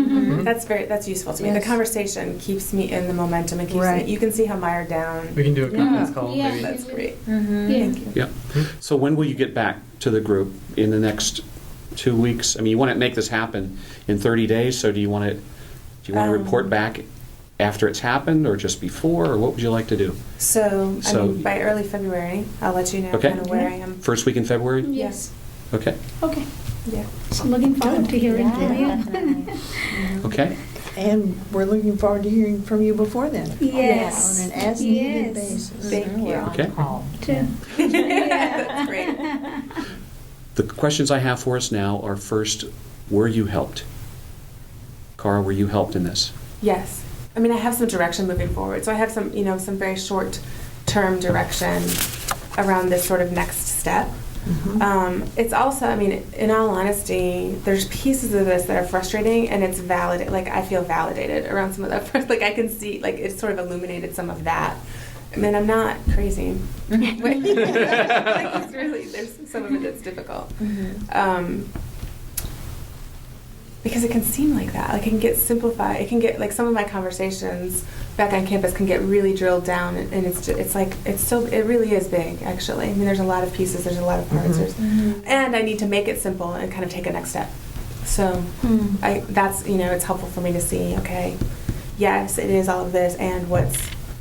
that's useful to me. Yes. The conversation keeps me in the momentum and keeps Right. me. You can see how mired down. We can do a conference Yeah. call, Yeah. maybe. That's great. Yeah. Thank you. Yeah. So when will you get back to the group? In the next 2 weeks? I mean, you want to make this happen in 30 days, so do you want to report back after it's happened or just before, or what would you like to do? So, So- by early February, I'll let you know Okay. kind of where I am. First week in February? Yes. Okay. Okay. Yeah. So looking forward to hearing from you. Definitely. Okay. And we're looking forward to hearing from you before then. Yes. On an as-needed Yes. basis. Thank We're you. on Okay. call. Too. That's great. The questions I have for us now are first, were you helped? Cara, were you helped in this? Yes. I mean, I have some direction moving forward. So I have some, some very short-term direction around this sort of next step. It's also, I mean, in all honesty, there's pieces of this that are frustrating, and it's valid. Like, I feel validated around some of that. Like, I can see, like, it sort of illuminated some of that. I mean, I'm not crazy. Like, it's really, there's some of it that's difficult. Because it can seem like that. Like, it can get simplified. It can get, like, some of my conversations back on campus can get really drilled down, and it really is big, actually. I mean, there's a lot of pieces, there's a lot of parts, and I need to make it simple and kind of take a next step. So that's, it's helpful for me to see, okay, yes, it is all of this, and what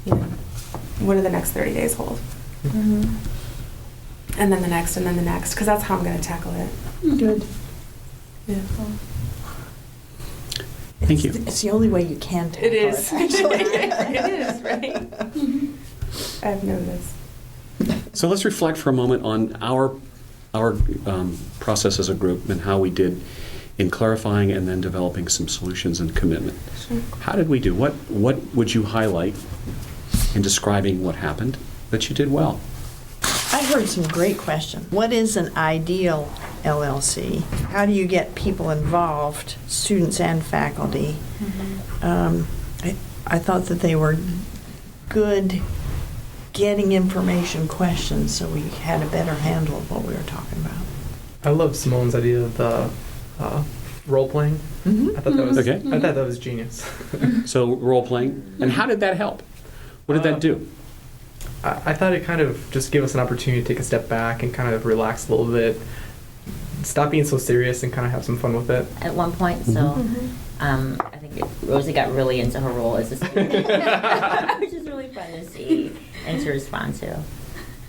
do the next 30 days hold? And then the next, because that's how I'm going to tackle it. Good. Beautiful. Thank you. It's the only way you can tackle It is. actually. It is, right? I've noticed. So let's reflect for a moment on our process as a group and how we did in clarifying and then developing some solutions and commitment. Sure. How did we do? What would you highlight in describing what happened that you did well? I heard some great questions. What is an ideal LLC? How do you get people involved, students and faculty? I thought that they were good getting information questions, so we had a better handle of what we were talking about. I love Simone's idea of the role playing. I thought that was Okay. I thought that was genius. So role playing, and how did that help? What did that do? I thought it kind of just gave us an opportunity to take a step back and kind of relax a little bit, stop being so serious, and kind of have some fun with it. At one point, so I think Rosie got really into her role as a student, which is really fun to see and to respond to.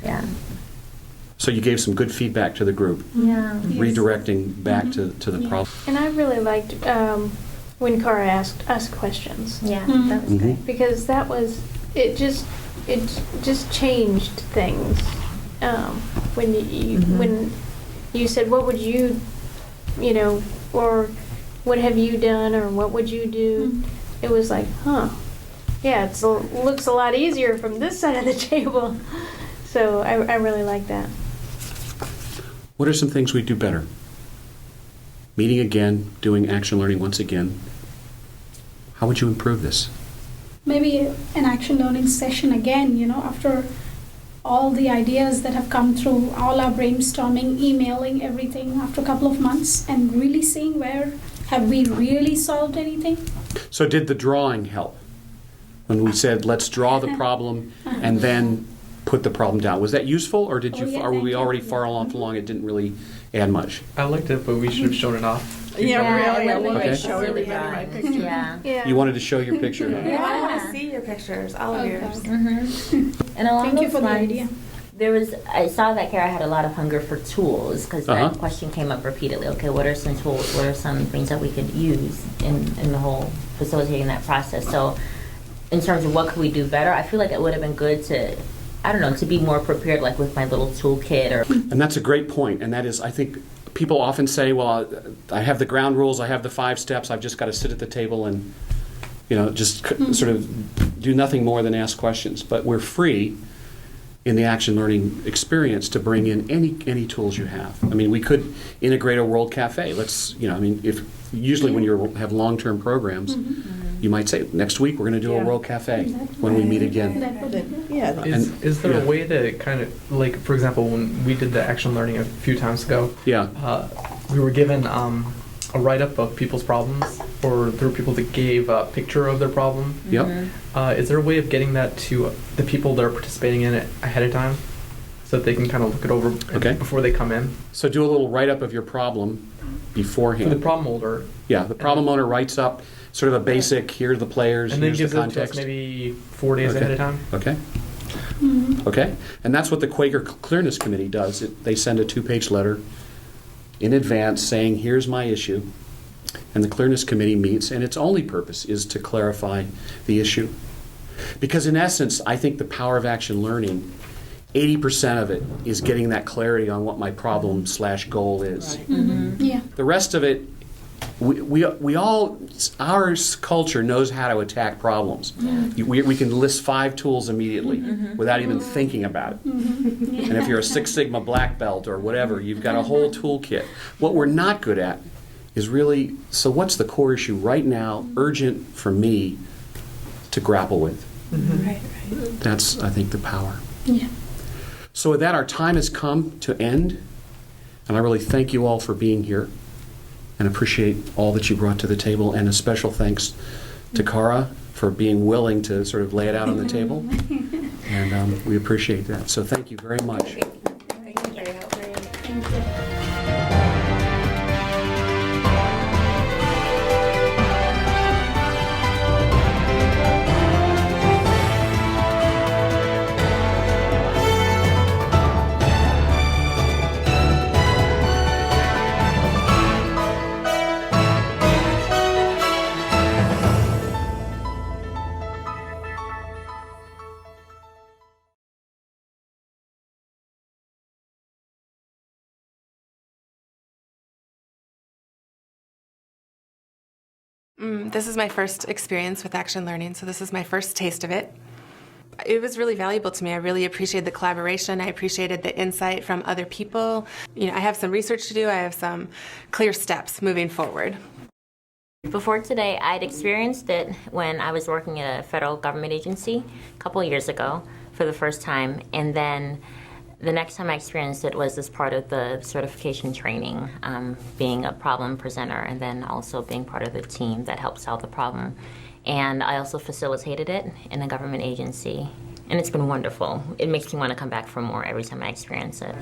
Yeah. So you gave some good feedback to the group, Yeah. redirecting back to the problem. And I really liked when Cara asked us questions. Yeah, that was great. Because that was, it just changed things. When you said, what would you, or what have you done, or what would you do? It was like, yeah, it looks a lot easier from this side of the table. So I really like that. What are some things we do better? Meeting again, doing action learning once again. How would you improve this? Maybe an action learning session again, after all the ideas that have come through, all our brainstorming, emailing, everything after a couple of months, and really seeing where have we really solved anything. So did the drawing help? When we said, let's draw the problem and then put the problem down. Was that useful, or did yeah, or were we thank already you. far along it didn't really add much? I liked it, but we should have shown it off. Yeah, really. I really wanted to Okay. show everybody my picture. Yeah. Yeah. You wanted to show your picture. huh? Yeah, I want to see your pictures, all of Okay. yours. And along Thank you those for the lines, idea. I saw that Kara had a lot of hunger for tools, because Uh-huh. that question came up repeatedly. Okay, what are some tools? What are some things that we could use in the whole facilitating that process? So in terms of what could we do better, I feel like it would have been good to, to be more prepared, like with my little toolkit or. And that's a great point, and that is, I think, people often say, well, I have the ground rules, I have the 5 steps, I've just got to sit at the table and, just sort of do nothing more than ask questions. But we're free in the action learning experience to bring in any tools you have. I mean, we could integrate a World Cafe. Let's, if usually when you have long-term programs, you might say, next week we're going to do a World Cafe when we meet again. That would be good. Yeah. Is there yeah. a way to kind of, like, for example, when we did the action learning a few times ago, Yeah. we were given a write-up of people's problems, or there were people that gave a picture of their problem. Yep. Is there a way of getting that to the people that are participating in it ahead of time, so that they can kind of look it over Okay. before they come in? So do a little write-up of your problem For beforehand. the problem holder, Yeah, the problem owner writes up sort of a basic, here are the players, and then here's gives the it to us context. maybe 4 days Okay. ahead of time. Okay. Okay. And that's what the Quaker Clearness Committee does. They send a 2-page letter in advance saying, here's my issue. And the Clearness Committee meets, and its only purpose is to clarify the issue. Because in essence, I think the power of action learning 80% of it is getting that clarity on what my problem/goal is. Yeah. The rest of it, we all, our culture knows how to attack problems. We can list 5 tools immediately without even thinking about it. And if you're a Six Sigma black belt or whatever, you've got a whole toolkit. What we're not good at is really, so what's the core issue right now, urgent for me to grapple with? Right. That's, I think, the power. Yeah. So with that, our time has come to end, and I really thank you all for being here and appreciate all that you brought to the table, and a special thanks to Cara for being willing to sort of lay it out on the table, and we appreciate that. So thank you very much. Thank you for your help. Thank you. This is my first experience with action learning, so this is my first taste of it. It was really valuable to me. I really appreciated the collaboration. I appreciated the insight from other people. You know, I have some research to do. I have some clear steps moving forward. Before today, I'd experienced it when I was working at a federal government agency a couple of years ago for the first time, and then the next time I experienced it was as part of the certification training, being a problem presenter and then also being part of the team that helped solve the problem. And I also facilitated it in a government agency, and it's been wonderful. It makes me want to come back for more every time I experience it.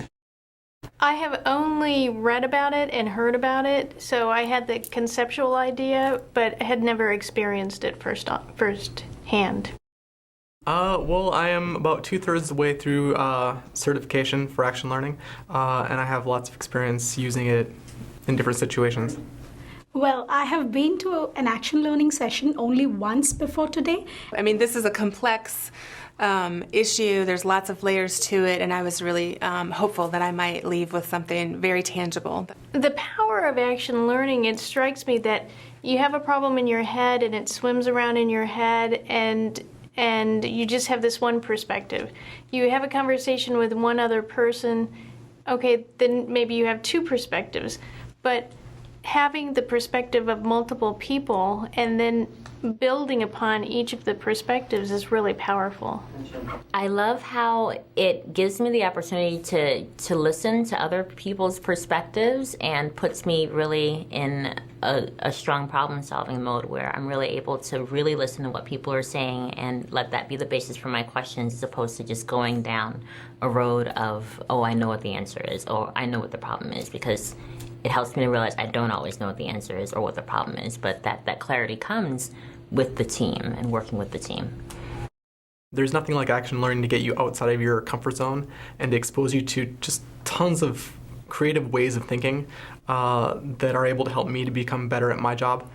I have only read about it and heard about it, so I had the conceptual idea, but had never experienced it firsthand. Well, I am about 2/3 the way through certification for action learning, and I have lots of experience using it in different situations. Well, I have been to an action learning session only once before today. I mean, this is a complex issue. There's lots of layers to it, and I was really hopeful that I might leave with something very tangible. The power of action learning, it strikes me that you have a problem in your head and it swims around in your head, and you just have this one perspective. You have a conversation with one other person, okay, then maybe you have 2 perspectives. But having the perspective of multiple people and then building upon each of the perspectives is really powerful. I love how it gives me the opportunity to listen to other people's perspectives and puts me really in a strong problem-solving mode where I'm really able to really listen to what people are saying and let that be the basis for my questions, as opposed to just going down a road of, oh, I know what the answer is, or I know what the problem is, because it helps me to realize I don't always know what the answer is or what the problem is, but that clarity comes with the team and working with the team. There's nothing like action learning to get you outside of your comfort zone and to expose you to just tons of creative ways of thinking that are able to help me to become better at my job.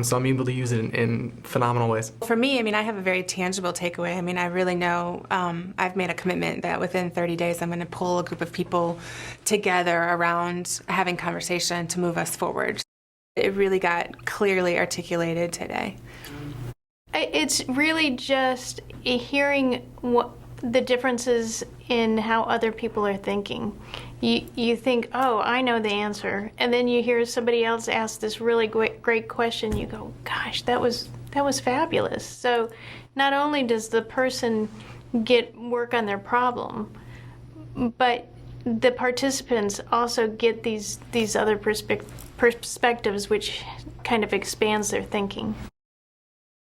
So I'm able to use it in phenomenal ways. For me, I mean, I have a very tangible takeaway. I mean, I really know I've made a commitment that within 30 days I'm going to pull a group of people together around having conversation to move us forward. It really got clearly articulated today. It's really just hearing what the differences in how other people are thinking. You think, oh, I know the answer, and then you hear somebody else ask this really great question. You go, gosh, that was fabulous. So not only does the person get work on their problem, but the participants also get these other perspectives, which kind of expands their thinking.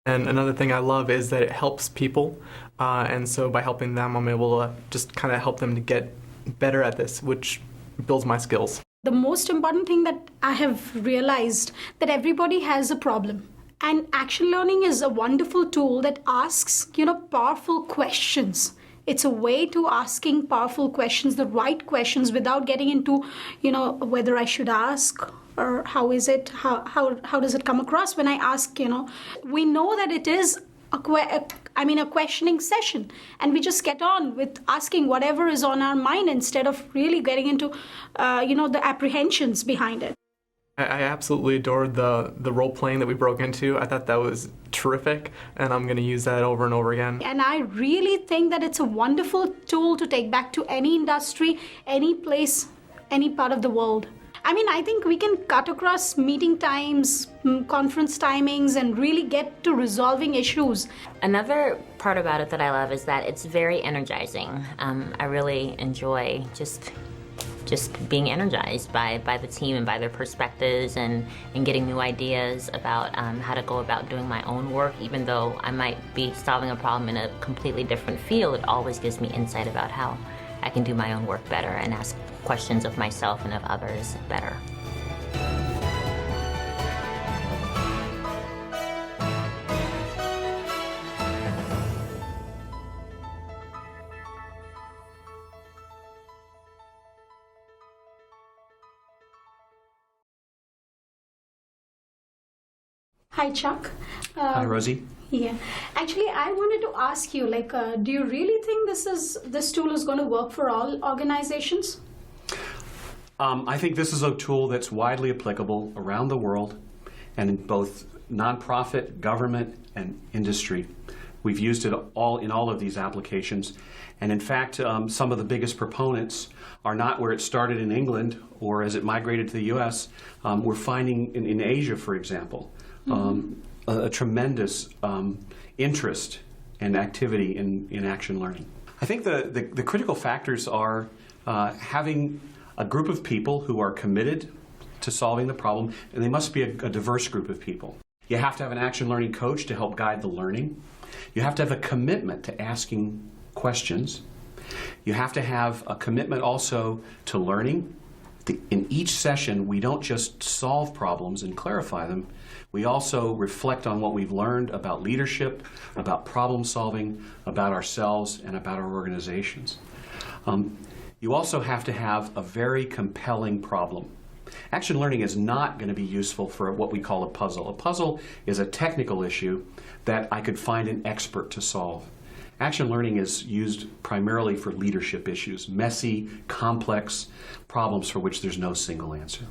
And another thing I love is that it helps people, and so by helping them, I'm able to just kind of help them to get better at this, which builds my skills. The most important thing that I have realized that everybody has a problem. And action learning is a wonderful tool that asks, powerful questions. It's a way to asking powerful questions, the right questions, without getting into, whether I should ask or how is it, how does it come across when I ask, We know that it is a questioning session, and we just get on with asking whatever is on our mind instead of really getting into, the apprehensions behind it. I absolutely adored the role playing that we broke into. I thought that was terrific, and I'm going to use that over and over again. And I really think that it's a wonderful tool to take back to any industry, any place, any part of the world. I think we can cut across meeting times, conference timings, and really get to resolving issues. Another part about it that I love is that it's very energizing. I really enjoy just being energized by the team and by their perspectives and getting new ideas about how to go about doing my own work. Even though I might be solving a problem in a completely different field, it always gives me insight about how I can do my own work better and ask questions of myself and of others better. Hi, Chuck. Hi, Rosie. Yeah. Actually, I wanted to ask you, do you really think this tool is going to work for all organizations? I think this is a tool that's widely applicable around the world and in both nonprofit, government, and industry. We've used it in all of these applications. And in fact, some of the biggest proponents are not where it started in England or as it migrated to the US. We're finding in Asia, for example, a tremendous interest and activity in action learning. I think the critical factors are having a group of people who are committed to solving the problem, and they must be a diverse group of people. You have to have an action learning coach to help guide the learning. You have to have a commitment to asking questions. You have to have a commitment also to learning. In each session, we don't just solve problems and clarify them. We also reflect on what we've learned about leadership, about problem solving, about ourselves, and about our organizations. You also have to have a very compelling problem. Action learning is not going to be useful for what we call a puzzle. A puzzle is a technical issue that I could find an expert to solve. Action learning is used primarily for leadership issues, messy, complex problems for which there's no single answer.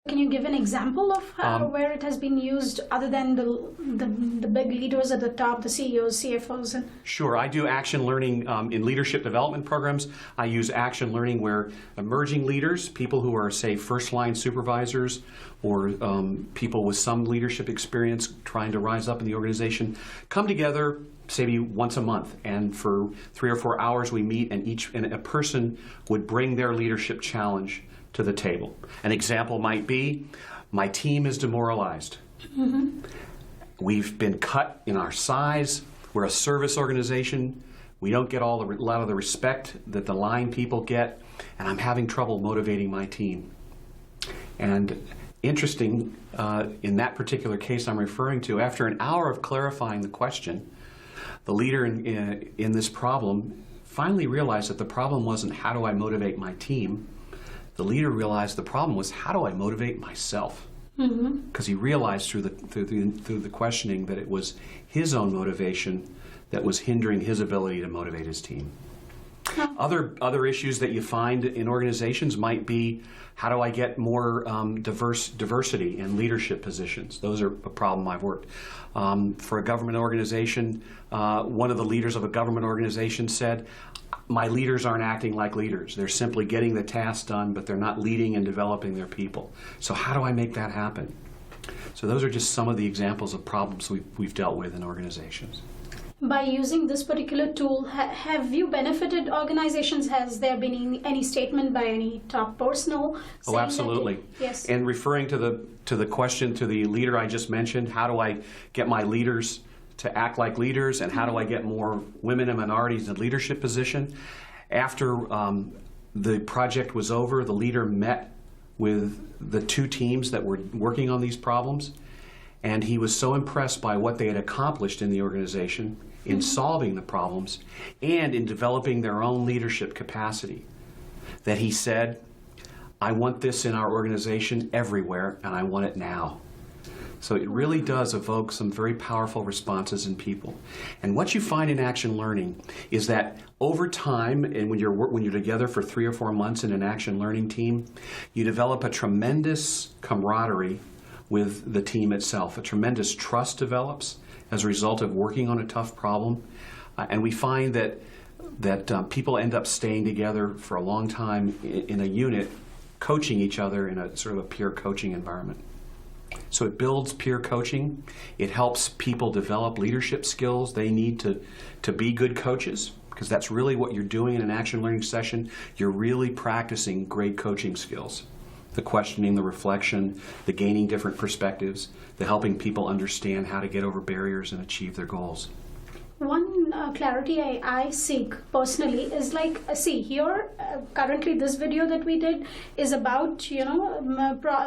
Can you give an example of where it has been used other than the big leaders at the top, the CEOs, CFOs? And Sure. I do action learning in leadership development programs. I use action learning where emerging leaders, people who are, say, first-line supervisors or people with some leadership experience trying to rise up in the organization, come together, say, maybe once a month, and for 3 or 4 hours we meet, and a person would bring their leadership challenge to the table. An example might be, my team is demoralized. Mm-hmm. We've been cut in our size. We're a service organization. We don't get a lot of the respect that the line people get, and I'm having trouble motivating my team. And interesting, in that particular case I'm referring to, after an hour of clarifying the question, the leader in this problem finally realized that the problem wasn't how do I motivate my team. The leader realized the problem was how do I motivate myself? Because he realized through the questioning that it was his own motivation that was hindering his ability to motivate his team. Other issues that you find in organizations might be how do I get more diversity in leadership positions? Those are a problem I've worked. For a government organization, one of the leaders of a government organization said, my leaders aren't acting like leaders. They're simply getting the task done, but they're not leading and developing their people. So how do I make that happen? So those are just some of the examples of problems we've dealt with in organizations. by using this particular tool, have you benefited organizations? Has there been any statement by any top personnel? Oh, absolutely. Yes. And referring to the question to the leader I just mentioned, how do I get my leaders to act like leaders, and how do I get more women and minorities in leadership position? After the project was over, the leader met with the two teams that were working on these problems, and he was so impressed by what they had accomplished in the organization in solving the problems and in developing their own leadership capacity that he said, I want this in our organization everywhere, and I want it now. So it really does evoke some very powerful responses in people. And what you find in action learning is that over time, and when you're together for 3 or 4 months in an action learning team, you develop a tremendous camaraderie with the team itself. A tremendous trust develops as a result of working on a tough problem. And we find that people end up staying together for a long time in a unit, coaching each other in a sort of a peer coaching environment. So it builds peer coaching. It helps people develop leadership skills they need to be good coaches, because that's really what you're doing in an action learning session. You're really practicing great coaching skills. The questioning, the reflection, the gaining different perspectives, the helping people understand how to get over barriers and achieve their goals. One clarity I seek personally is like, see here, currently this video that we did is about,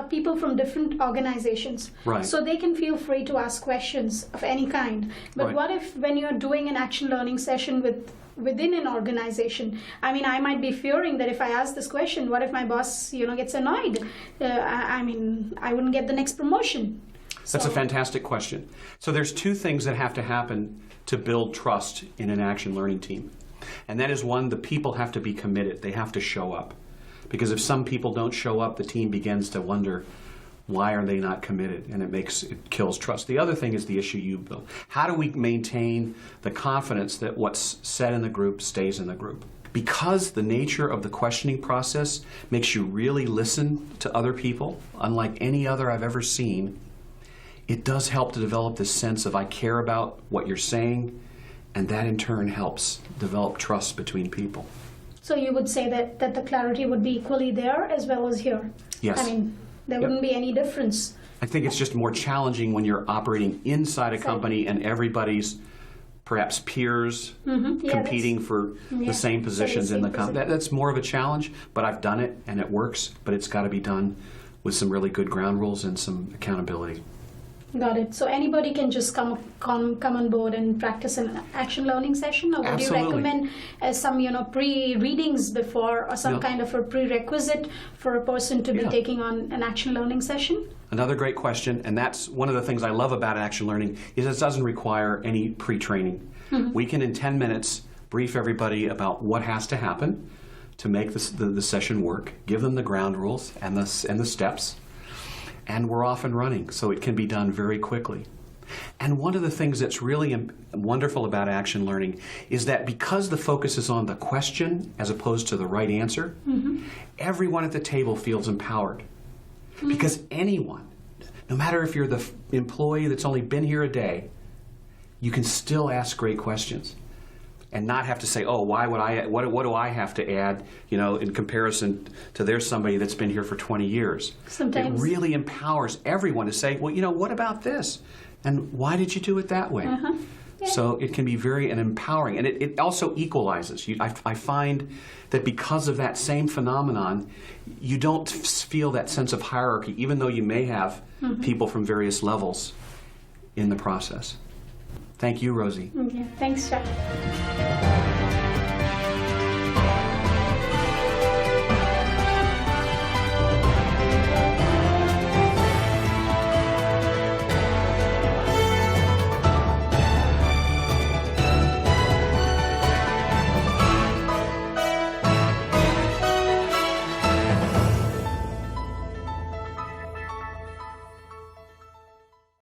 people from different organizations. Right. So they can feel free to ask questions of any kind. But Right. what if when you're doing an action learning session within an organization, I mean, I might be fearing that if I ask this question, what if my boss, gets annoyed? I wouldn't get the next promotion. That's a So- fantastic question. So there's 2 things that have to happen to build trust in an action learning team. And that is, one, the people have to be committed. They have to show up. Because if some people don't show up, the team begins to wonder, why are they not committed? And it kills trust. The other thing is the issue you build. How do we maintain the confidence that what's said in the group stays in the group? Because the nature of the questioning process makes you really listen to other people, unlike any other I've ever seen, it does help to develop this sense of I care about what you're saying, and that in turn helps develop trust between people. So you would say that the clarity would be equally there as well as here? Yes. I mean, there Yep. wouldn't be any difference. I think it's just more challenging when you're operating inside a company and everybody's perhaps peers Yeah, competing for the same positions in the company. position. That's more of a challenge, but I've done it and it works, but it's got to be done with some really good ground rules and some accountability. Got it. So anybody can just come on board and practice an action learning session, or would Absolutely. you recommend some pre-readings before, or some No. kind of a prerequisite for a person to be Yeah. taking on an action learning session? Another great question, and that's one of the things I love about action learning, is it doesn't require any pre-training. We can, in 10 minutes, brief everybody about what has to happen to make the session work, give them the ground rules and the steps, and we're off and running, so it can be done very quickly. And one of the things that's really wonderful about action learning is that because the focus is on the question as opposed to the right answer, everyone at the table feels empowered. Because anyone, no matter if you're the employee that's only been here a day, you can still ask great questions and not have to say, oh, what do I have to add, in comparison to there's somebody that's been here for 20 years. Sometimes. It really empowers everyone to say, well, what about this? And why did you do it that way? Yeah. So it can be very empowering. And it also equalizes. I find that because of that same phenomenon, you don't feel that sense of hierarchy, even though you may have people from various levels in the process. Thank you, Rosie. Yeah. Thanks, Chuck.